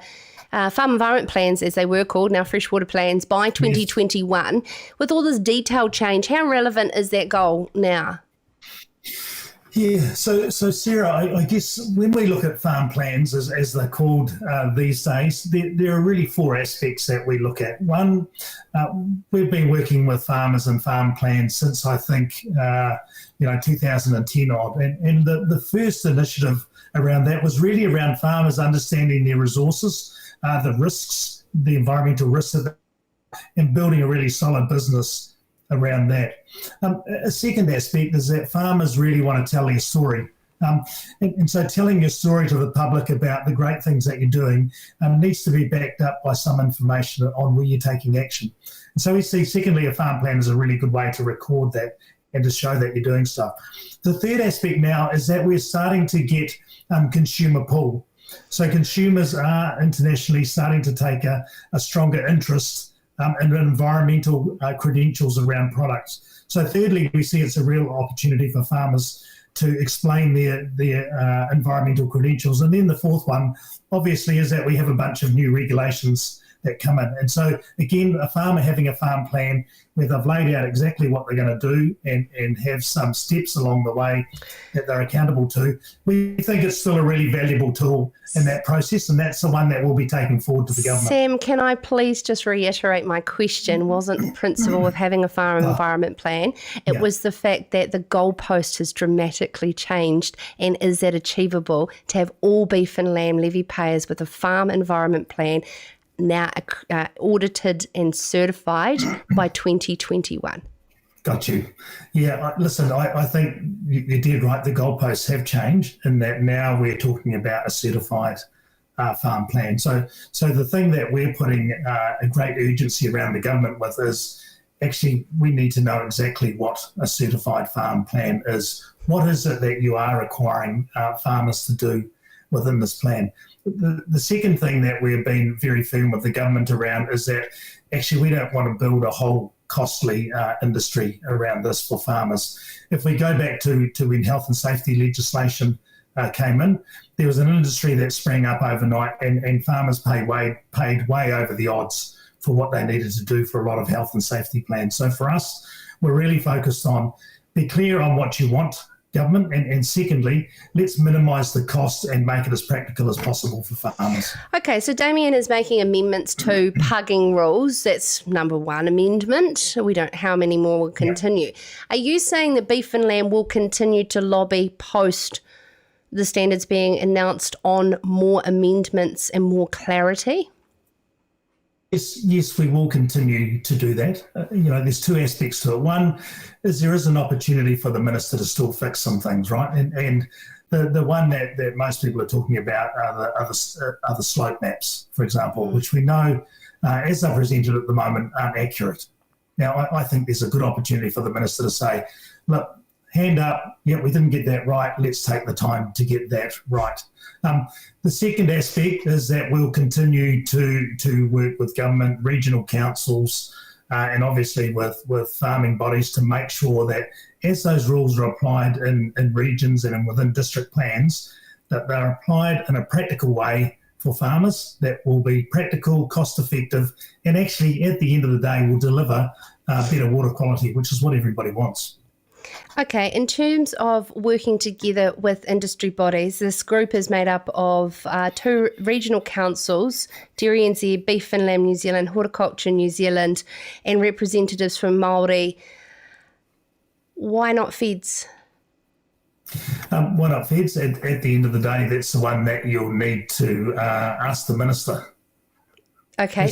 Speaker 2: farm environment plans, as they were called, now freshwater plans, by 2021. Yes. With all this detailed change, how relevant is that goal now?
Speaker 22: Yeah, so Sarah, I guess when we look at farm plans, as they're called these days, there are really four aspects that we look at. One, we've been working with farmers and farm plans since I think 2010 odd, and the first initiative around that was really around farmers understanding their resources, the risks, the environmental risks, and building a really solid business around that. A second aspect is that farmers really want to tell their story. And so telling your story to the public about the great things that you're doing needs to be backed up by some information on where you're taking action. And so we see, secondly, a farm plan is a really good way to record that and to show that you're doing stuff. The third aspect now is that we're starting to get consumer pull. So consumers are internationally starting to take a stronger interest in environmental credentials around products. So thirdly, we see it's a real opportunity for farmers to explain their environmental credentials. And then the fourth one, obviously, is that we have a bunch of new regulations that come in. And so, again, a farmer having a farm plan where they've laid out exactly what they're going to do and have some steps along the way that they're accountable to, we think it's still a really valuable tool in that process, and that's the one that will be taken forward to the government.
Speaker 2: Sam, can I please just reiterate my question? Wasn't the principle of having a farm environment plan, it was the fact that the goalpost has dramatically changed, and is that achievable to have all beef and lamb levy payers with a farm environment plan now audited and certified by 2021?
Speaker 22: Got you. Yeah, listen, I think you did right. The goalposts have changed in that now we're talking about a certified farm plan. So the thing that we're putting a great urgency around the government with is actually we need to know exactly what a certified farm plan is. What is it that you are requiring farmers to do within this plan? The second thing that we've been very firm with the government around is that actually we don't want to build a whole costly industry around this for farmers. If we go back to when health and safety legislation came in, there was an industry that sprang up overnight and farmers paid way over the odds for what they needed to do for a lot of health and safety plans. So for us, we're really focused on be clear on what you want, government, and secondly, let's minimise the cost and make it as practical as possible for farmers.
Speaker 2: Okay, so Damien is making amendments to pugging rules. That's number one amendment. We don't how many more will continue. Yeah. Are you saying that beef and lamb will continue to lobby post the standards being announced on more amendments and more clarity?
Speaker 22: Yes, we will continue to do that. There's two aspects to it. One is there is an opportunity for the minister to still fix some things, right? And the one that most people are talking about are the slope maps, for example, which we know, as they're presented at the moment, aren't accurate. Now, I think there's a good opportunity for the minister to say, look, hand up, yeah, we didn't get that right, let's take the time to get that right. The second aspect is that we'll continue to work with government, regional councils, and obviously with farming bodies to make sure that as those rules are applied in regions and within district plans, that they're applied in a practical way for farmers that will be practical, cost effective, and actually at the end of the day will deliver better water quality, which is what everybody wants.
Speaker 2: Okay, in terms of working together with industry bodies, this group is made up of two regional councils, Dairy NZ, Beef and Lamb New Zealand, Horticulture New Zealand, and representatives from Māori. Why not feds?
Speaker 22: Why not feds? At the end of the day, that's the one that you'll need to ask the minister.
Speaker 2: Okay.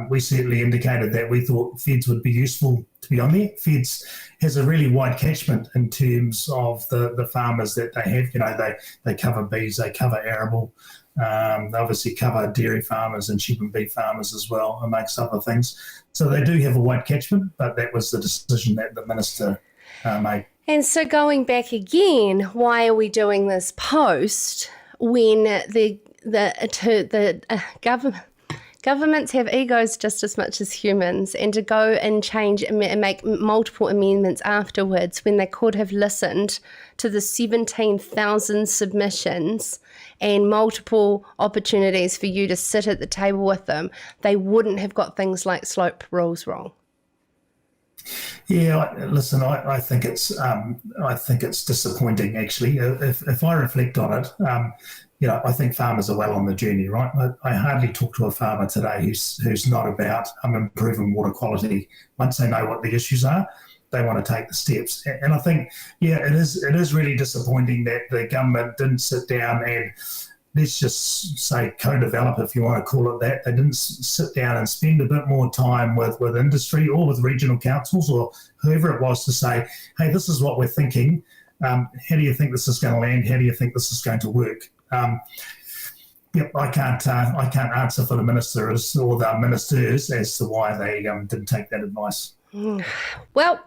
Speaker 22: We certainly indicated that we thought feds would be useful to be on there. Feds has a really wide catchment in terms of the farmers that they have. They cover bees, they cover arable, they obviously cover dairy farmers and sheep and beef farmers as well, amongst other things. So they do have a wide catchment, but that was the decision that the minister made.
Speaker 2: And so going back again, why are we doing this post when the government... Governments have egos just as much as humans, and to go and change and make multiple amendments afterwards when they could have listened to the 17,000 submissions and multiple opportunities for you to sit at the table with them, they wouldn't have got things like slope rules wrong.
Speaker 22: Yeah, listen, I think it's disappointing actually. If I reflect on it, I think farmers are well on the journey, right? I hardly talk to a farmer today who's not about improving water quality. Once they know what the issues are, they want to take the steps. And I think, it is really disappointing that the government didn't sit down and let's just say co-develop, if you want to call it that. They didn't sit down and spend a bit more time with industry or with regional councils or whoever it was to say, hey, this is what we're thinking. How do you think this is going to land? How do you think this is going to work? I can't answer for the ministers or the ministers as to why they didn't take that advice.
Speaker 2: Well,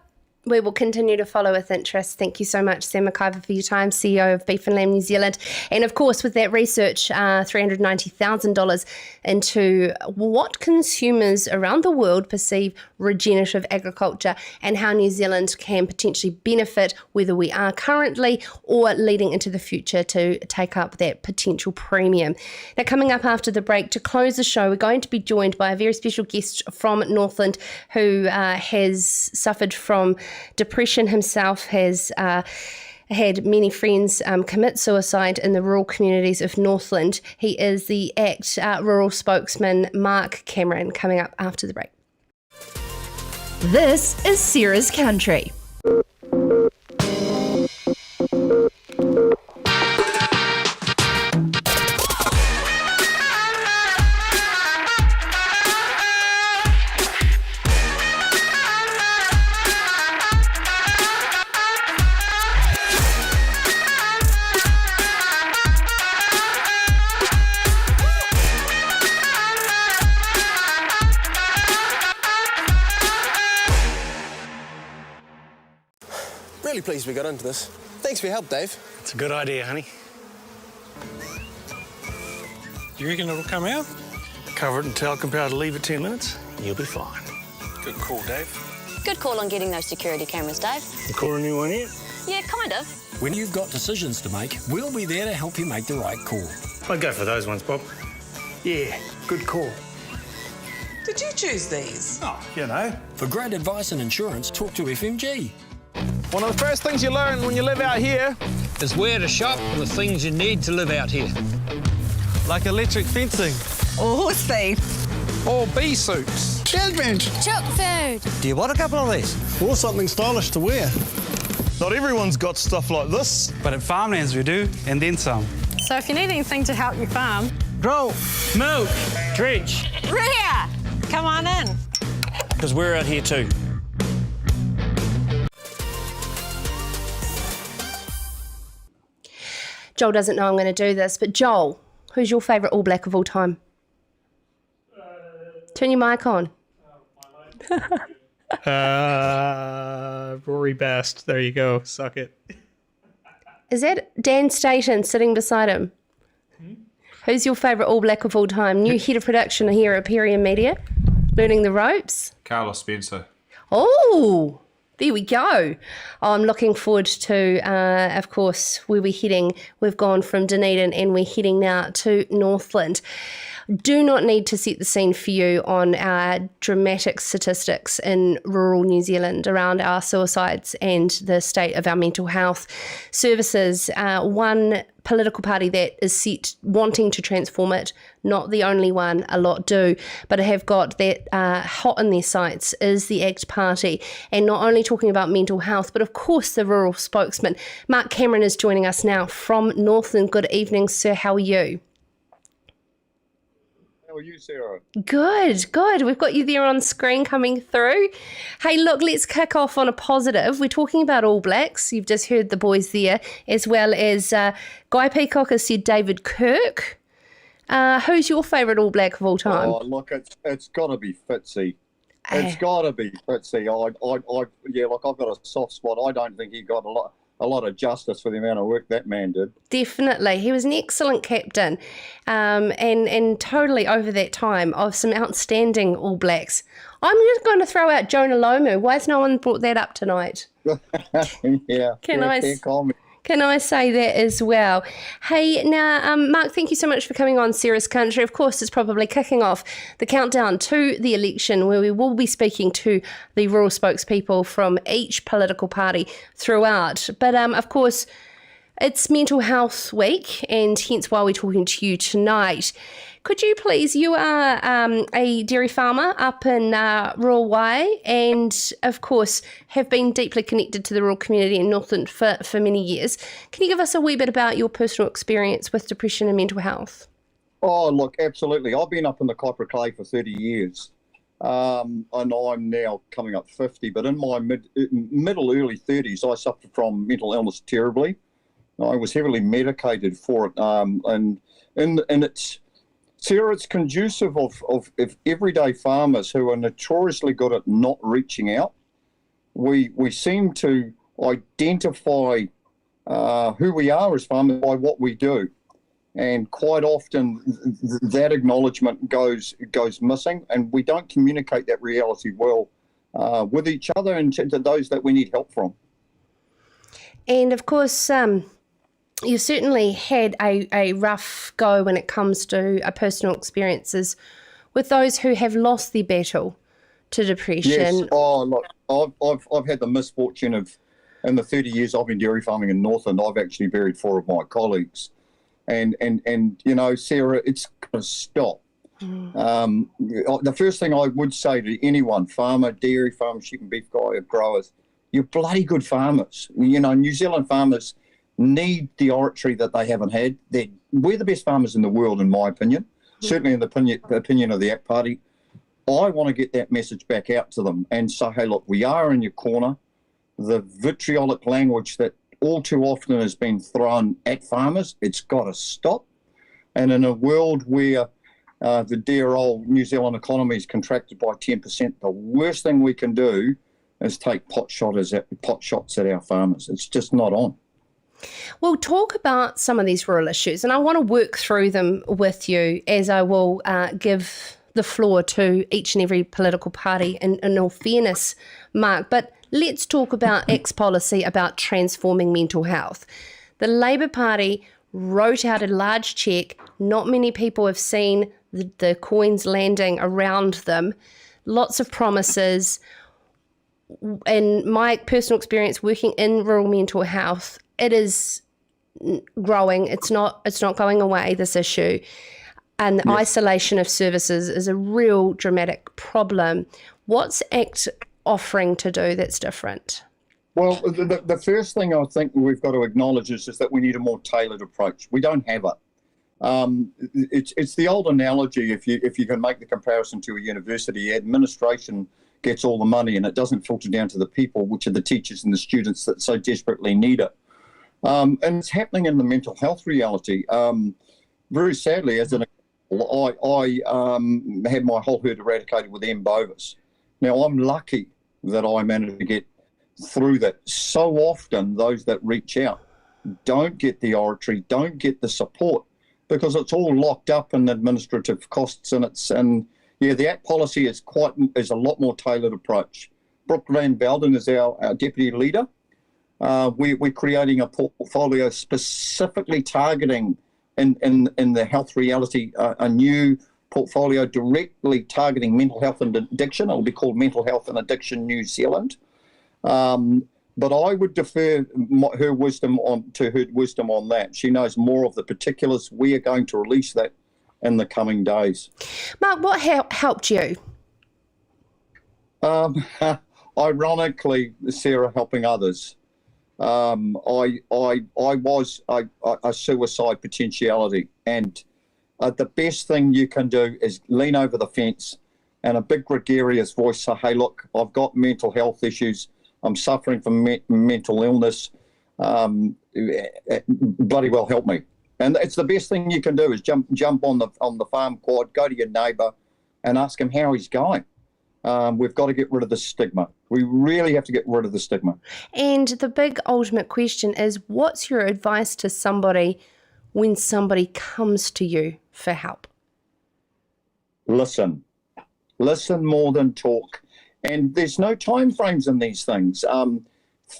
Speaker 2: we will continue to follow with interest. Thank you so much, Sam McIvor, for your time, CEO of Beef and Lamb New Zealand. And of course, with that research, $390,000 into what consumers around the world perceive regenerative agriculture and how New Zealand can potentially benefit, whether we are currently or leading into the future, to take up that potential premium. Now, coming up after the break, to close the show, we're going to be joined by a very special guest from Northland who has suffered from depression himself, has had many friends commit suicide in the rural communities of Northland. He is the ACT rural spokesman, Mark Cameron, coming up after the break.
Speaker 4: This is Sarah's Country.
Speaker 1: Really pleased we got into this. Thanks for your help, Dave.
Speaker 3: It's a good idea, honey. You reckon it'll come out? Cover it in talcum powder, leave it 10 minutes, and you'll be fine. Good call, Dave.
Speaker 23: Good call on getting those security cameras, Dave.
Speaker 3: You call a new one yet?
Speaker 23: Yeah, kind of.
Speaker 24: When you've got decisions to make, we'll be there to help you make the right call.
Speaker 3: I'd go for those ones, Bob. Yeah, good call.
Speaker 25: Did you choose these?
Speaker 3: Oh, you know.
Speaker 24: For great advice and insurance, talk to FMG.
Speaker 26: One of the first things you learn when you live out here
Speaker 27: is where to shop for the things you need to live out here.
Speaker 26: Like electric fencing.
Speaker 25: Or horse feed.
Speaker 26: Or bee suits.
Speaker 25: Children's.
Speaker 23: Chook food.
Speaker 27: Do you want a couple of these?
Speaker 26: Or something stylish to wear. Not everyone's got stuff like this.
Speaker 28: But at Farmlands we do, and then some.
Speaker 29: So if you need anything to help you farm...
Speaker 27: Grow, milk, drench.
Speaker 29: Rear! Come on in.
Speaker 27: Because we're out here too.
Speaker 2: Joel doesn't know I'm going to do this, but Joel, who's your favourite All Black of all time? Turn your mic on.
Speaker 28: Rory Bast. There you go. Suck it.
Speaker 2: Is that Dan Staton sitting beside him? Who's your favourite All Black of all time? New head of production here at Perium Media, learning the ropes.
Speaker 29: Carlos Spencer.
Speaker 2: Oh, there we go. I'm looking forward to, of course, where we're heading. We've gone from Dunedin and we're heading now to Northland. Do not need to set the scene for you on our dramatic statistics in rural New Zealand around our suicides and the state of our mental health services. One political party that is wanting to transform it, not the only one, a lot do, but have got that hot in their sights, is the ACT Party. And not only talking about mental health, but of course the rural spokesman. Mark Cameron is joining us now from Northland. Good evening, sir. How are you?
Speaker 30: How are you, Sarah?
Speaker 2: Good, good. We've got you there on screen coming through. Hey, look, let's kick off on a positive. We're talking about All Blacks. You've just heard the boys there, as well as Guy Peacock has said David Kirk. Who's your favourite All Black of all time?
Speaker 30: Oh, look, it's got to be Fitzy. It's got to be Fitzy. Yeah, look, I've got a soft spot. I don't think he got a lot of justice for the amount of work that man did.
Speaker 2: Definitely. He was an excellent captain and totally over that time of some outstanding All Blacks. I'm just going to throw out Jonah Lomu. Why has no one brought that up tonight?
Speaker 30: Yeah.
Speaker 2: Can I say that as well? Hey, now, Mark, thank you so much for coming on Sarah's Country. Of course, it's probably kicking off the countdown to the election where we will be speaking to the rural spokespeople from each political party throughout. But, of course, it's Mental Health Week, and hence why we're talking to you tonight. Could you please, you are a dairy farmer up in rural Wai and, of course, have been deeply connected to the rural community in Northland for many years. Can you give us a wee bit about your personal experience with depression and mental health?
Speaker 30: Oh, look, absolutely. I've been up in the Copper Clay for 30 years, and I'm now coming up 50, but in my early 30s, I suffered from mental illness terribly. I was heavily medicated for it, and it's, Sarah, it's conducive of everyday farmers who are notoriously good at not reaching out. We seem to identify who we are as farmers by what we do. And quite often that acknowledgement goes missing, and we don't communicate that reality well with each other and to those that we need help from.
Speaker 2: And of course, you certainly had a rough go when it comes to personal experiences with those who have lost their battle to depression.
Speaker 30: Yes. Oh, look, I've had the misfortune of, in the 30 years I've been dairy farming in Northland, I've actually buried 4 of my colleagues. And you know, Sarah, it's got to stop. The first thing I would say to anyone, farmer, dairy farmer, sheep and beef growers, you're bloody good farmers. You know, New Zealand farmers need the oratory that they haven't had. We're the best farmers in the world, in my opinion, certainly in the opinion of the ACT Party. I want to get that message back out to them and say, hey, look, we are in your corner. The vitriolic language that all too often has been thrown at farmers, it's got to stop. And in a world where the dear old New Zealand economy is contracted by 10%, the worst thing we can do is take pot shots at our farmers. It's just not on.
Speaker 2: We'll talk about some of these rural issues, and I want to work through them with you, as I will give the floor to each and every political party in all fairness, Mark. But let's talk about ACT's policy about transforming mental health. The Labour Party wrote out a large cheque. Not many people have seen the coins landing around them. Lots of promises. In my personal experience working in rural mental health, it is growing. It's not going away, this issue. And the isolation of services is a real dramatic problem. What's ACT offering to do that's different?
Speaker 30: Well, the first thing I think we've got to acknowledge is that we need a more tailored approach. We don't have it. It's the old analogy, if you can make the comparison to a university, administration gets all the money and it doesn't filter down to the people, which are the teachers and the students that so desperately need it. And it's happening in the mental health reality. Very sadly, as an I had my whole herd eradicated with M. bovis. Now, I'm lucky that I managed to get through that. So often, those that reach out don't get the oratory, don't get the support, because it's all locked up in administrative costs, and the ACT policy is a lot more tailored approach. Brooke Van Belden is our deputy leader. We're creating a portfolio specifically targeting in the health reality, a new portfolio directly targeting mental health and addiction. It will be called Mental Health and Addiction New Zealand. But I would defer her wisdom on that. She knows more of the particulars. We are going to release that in the coming days.
Speaker 2: Mark, what helped you?
Speaker 30: Ironically, Sarah, helping others. I was a suicide potentiality, and the best thing you can do is lean over the fence and a big gregarious voice say, hey, look, I've got mental health issues. I'm suffering from mental illness. Bloody well help me. And it's the best thing you can do is jump on the farm quad, go to your neighbour and ask him how he's going. We've got to get rid of the stigma. We really have to get rid of the stigma.
Speaker 2: And the big ultimate question is, what's your advice to somebody when somebody comes to you for help?
Speaker 30: Listen more than talk. And there's no time frames in these things.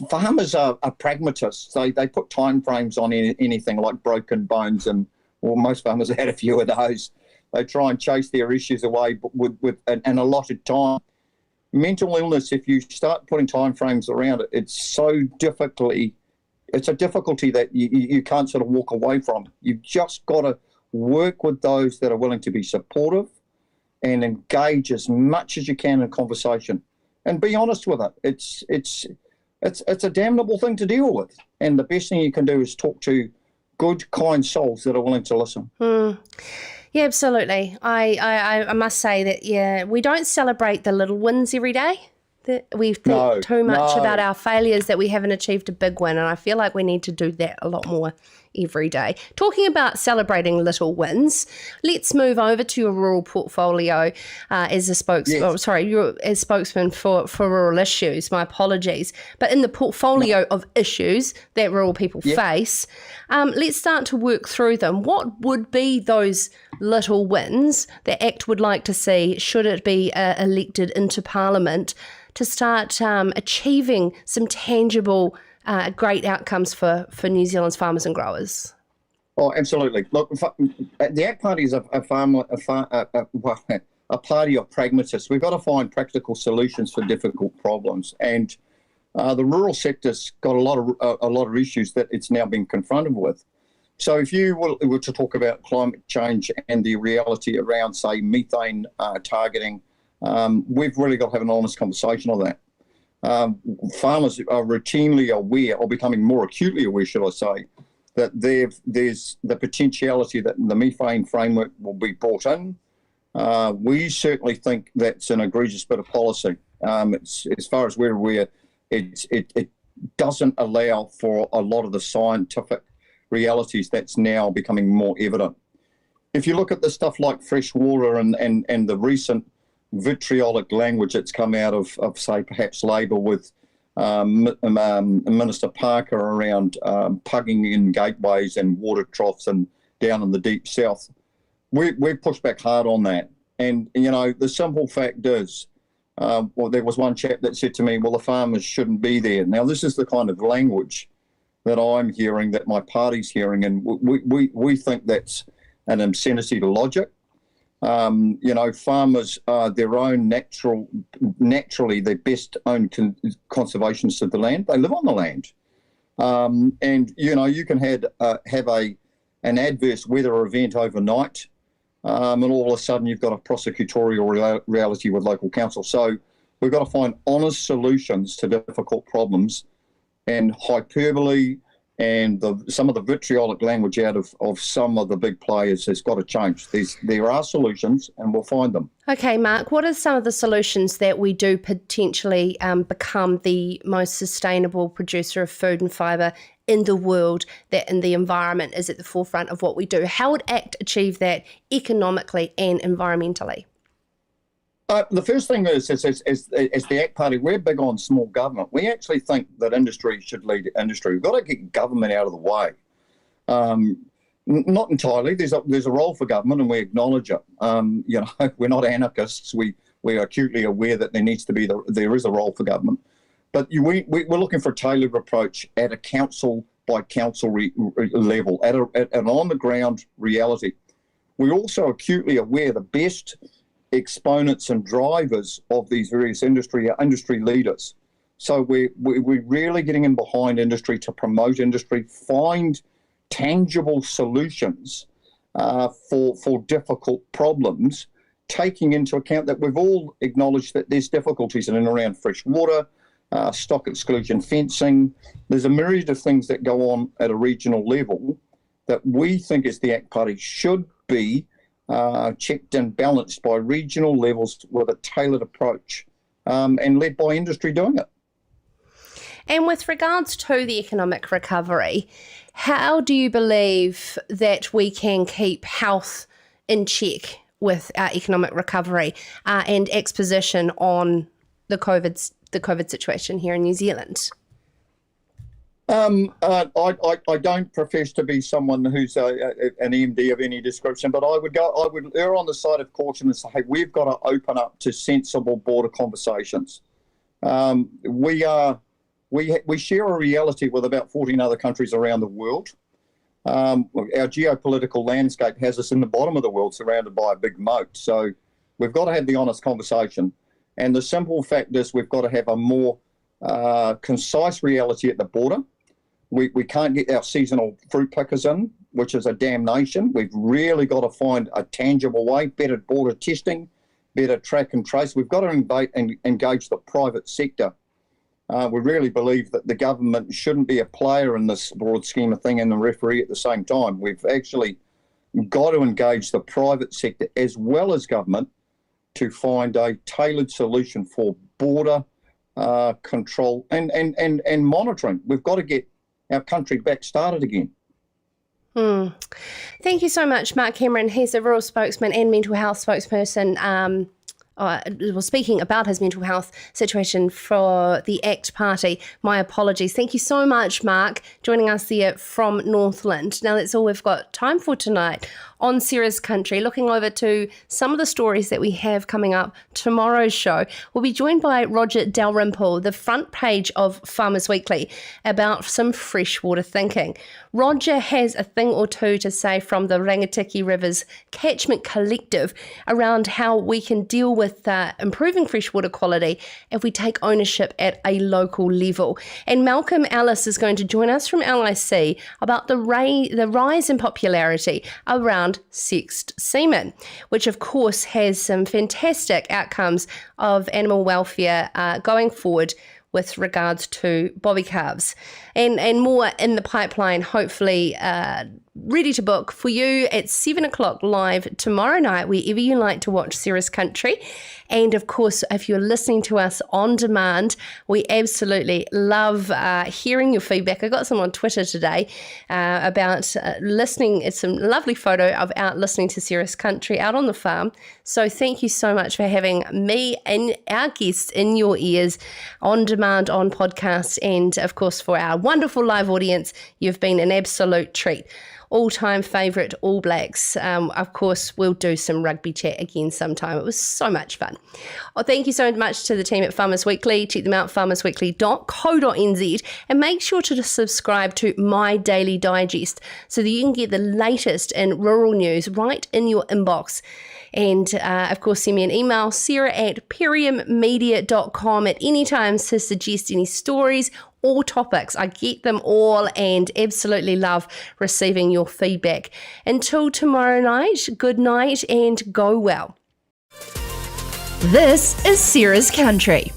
Speaker 30: Farmers are pragmatists. They put time frames on anything like broken bones, and most farmers have had a few of those. They try and chase their issues away with an allotted time. Mental illness, if you start putting time frames around it, it's a difficulty that you can't sort of walk away from. You've just got to work with those that are willing to be supportive and engage as much as you can in conversation and be honest with it. It's a damnable thing to deal with. And the best thing you can do is talk to good, kind souls that are willing to listen.
Speaker 2: Yeah, absolutely. I must say that, we don't celebrate the little wins every day. We think too much about our failures, that we haven't achieved a big win, and I feel like we need to do that a lot more every day. Talking about celebrating little wins, let's move over to your rural portfolio as a as spokesman for rural issues. My apologies. But in the portfolio of issues that rural people face, let's start to work through them. What would be those little wins that ACT would like to see, should it be elected into Parliament, to start achieving some tangible great outcomes for New Zealand's farmers and growers?
Speaker 30: Oh, absolutely. Look, the ACT Party is a party of pragmatists. We've got to find practical solutions for difficult problems, and the rural sector's got a lot of issues that it's now been confronted with. So if you were to talk about climate change and the reality around, say, methane targeting, we've really got to have an honest conversation on that. Farmers are routinely aware, or becoming more acutely aware, should I say, that there's the potentiality that the methane framework will be brought in. We certainly think that's an egregious bit of policy. As far as we're aware, it doesn't allow for a lot of the scientific realities that's now becoming more evident. If you look at the stuff like freshwater and the recent vitriolic language that's come out of say, perhaps Labour with Minister Parker around pugging in gateways and water troughs and down in the deep south, we've pushed back hard on that. And, the simple fact is, there was one chap that said to me, well, the farmers shouldn't be there. Now, this is the kind of language that I'm hearing, that my party's hearing, and we think that's an insanity to logic. Farmers are their own naturally their best own conservationists of the land. They live on the land. And, you can have an adverse weather event overnight, and all of a sudden you've got a prosecutorial reality with local council. So we've got to find honest solutions to difficult problems, and hyperbole and some of the vitriolic language out of some of the big players has got to change. There are solutions, and we'll find them.
Speaker 2: Okay, Mark, what are some of the solutions that we do potentially become the most sustainable producer of food and fibre in the world, that in the environment is at the forefront of what we do? How would ACT achieve that economically and environmentally?
Speaker 30: The first thing is, as the ACT Party, we're big on small government. We actually think that industry should lead industry. We've got to get government out of the way. Not entirely. There's a role for government, and we acknowledge it. We're not anarchists. We are acutely aware that there is a role for government. But we're looking for a tailored approach at a council by council level, at an on-the-ground reality. We're also acutely aware the best exponents and drivers of these various industry are industry leaders. So we're really getting in behind industry to promote industry, find tangible solutions for difficult problems, taking into account that we've all acknowledged that there's difficulties in and around fresh water, stock exclusion fencing. There's a myriad of things that go on at a regional level that we think as the ACT Party should be checked and balanced by regional levels with a tailored approach, and led by industry doing it.
Speaker 2: And with regards to the economic recovery, how do you believe that we can keep health in check with our economic recovery and exposition on the COVID situation here in New Zealand?
Speaker 30: I don't profess to be someone who's an MD of any description, but I would err on the side of caution and say, hey, we've got to open up to sensible border conversations. We share a reality with about 14 other countries around the world. Our geopolitical landscape has us in the bottom of the world, surrounded by a big moat. So we've got to have the honest conversation. And the simple fact is we've got to have a more concise reality at the border. We can't get our seasonal fruit pickers in which is a damnation. We've really got to find a tangible way, better border testing, better track and trace. We've got to engage the private sector. We really believe that the government shouldn't be a player in this broad scheme of thing and the referee at the same time. We've actually got to engage the private sector as well as government to find a tailored solution for border control and monitoring. We've got to get our country back started again.
Speaker 2: Thank you so much, Mark Cameron. He's a rural spokesman and mental health spokesperson. Speaking about his mental health situation for the ACT Party. My apologies. Thank you so much, Mark, joining us here from Northland. Now, that's all we've got time for tonight on Sarah's Country. Looking over to some of the stories that we have coming up tomorrow's show. We'll be joined by Roger Dalrymple, the front page of Farmers Weekly, about some freshwater thinking. Roger has a thing or two to say from the Rangitikei River's catchment collective around how we can deal with improving freshwater quality if we take ownership at a local level. And Malcolm Ellis is going to join us from LIC about the rise in popularity around sexed semen, which of course has some fantastic outcomes of animal welfare going forward with regards to bobby calves, and more in the pipeline, hopefully ready to book for you at 7 o'clock live tomorrow night, wherever you like to watch Sarah's Country. And of course, if you're listening to us on demand, we absolutely love hearing your feedback. I got some on Twitter today about listening. It's a lovely photo of out listening to Sarah's Country out on the farm. So thank you so much for having me and our guests in your ears on demand, on podcast, and of course for our wonderful live audience, you've been an absolute treat. All-time favourite All Blacks. Of course, we'll do some rugby chat again sometime. It was so much fun. Thank you so much to the team at Farmers Weekly. Check them out, farmersweekly.co.nz, and make sure to subscribe to My Daily Digest so that you can get the latest in rural news right in your inbox. And, of course, send me an email, sarah@periummedia.com at any time to suggest any stories or topics. I get them all and absolutely love receiving your feedback. Until tomorrow night, good night and go well.
Speaker 4: This is Sarah's Country.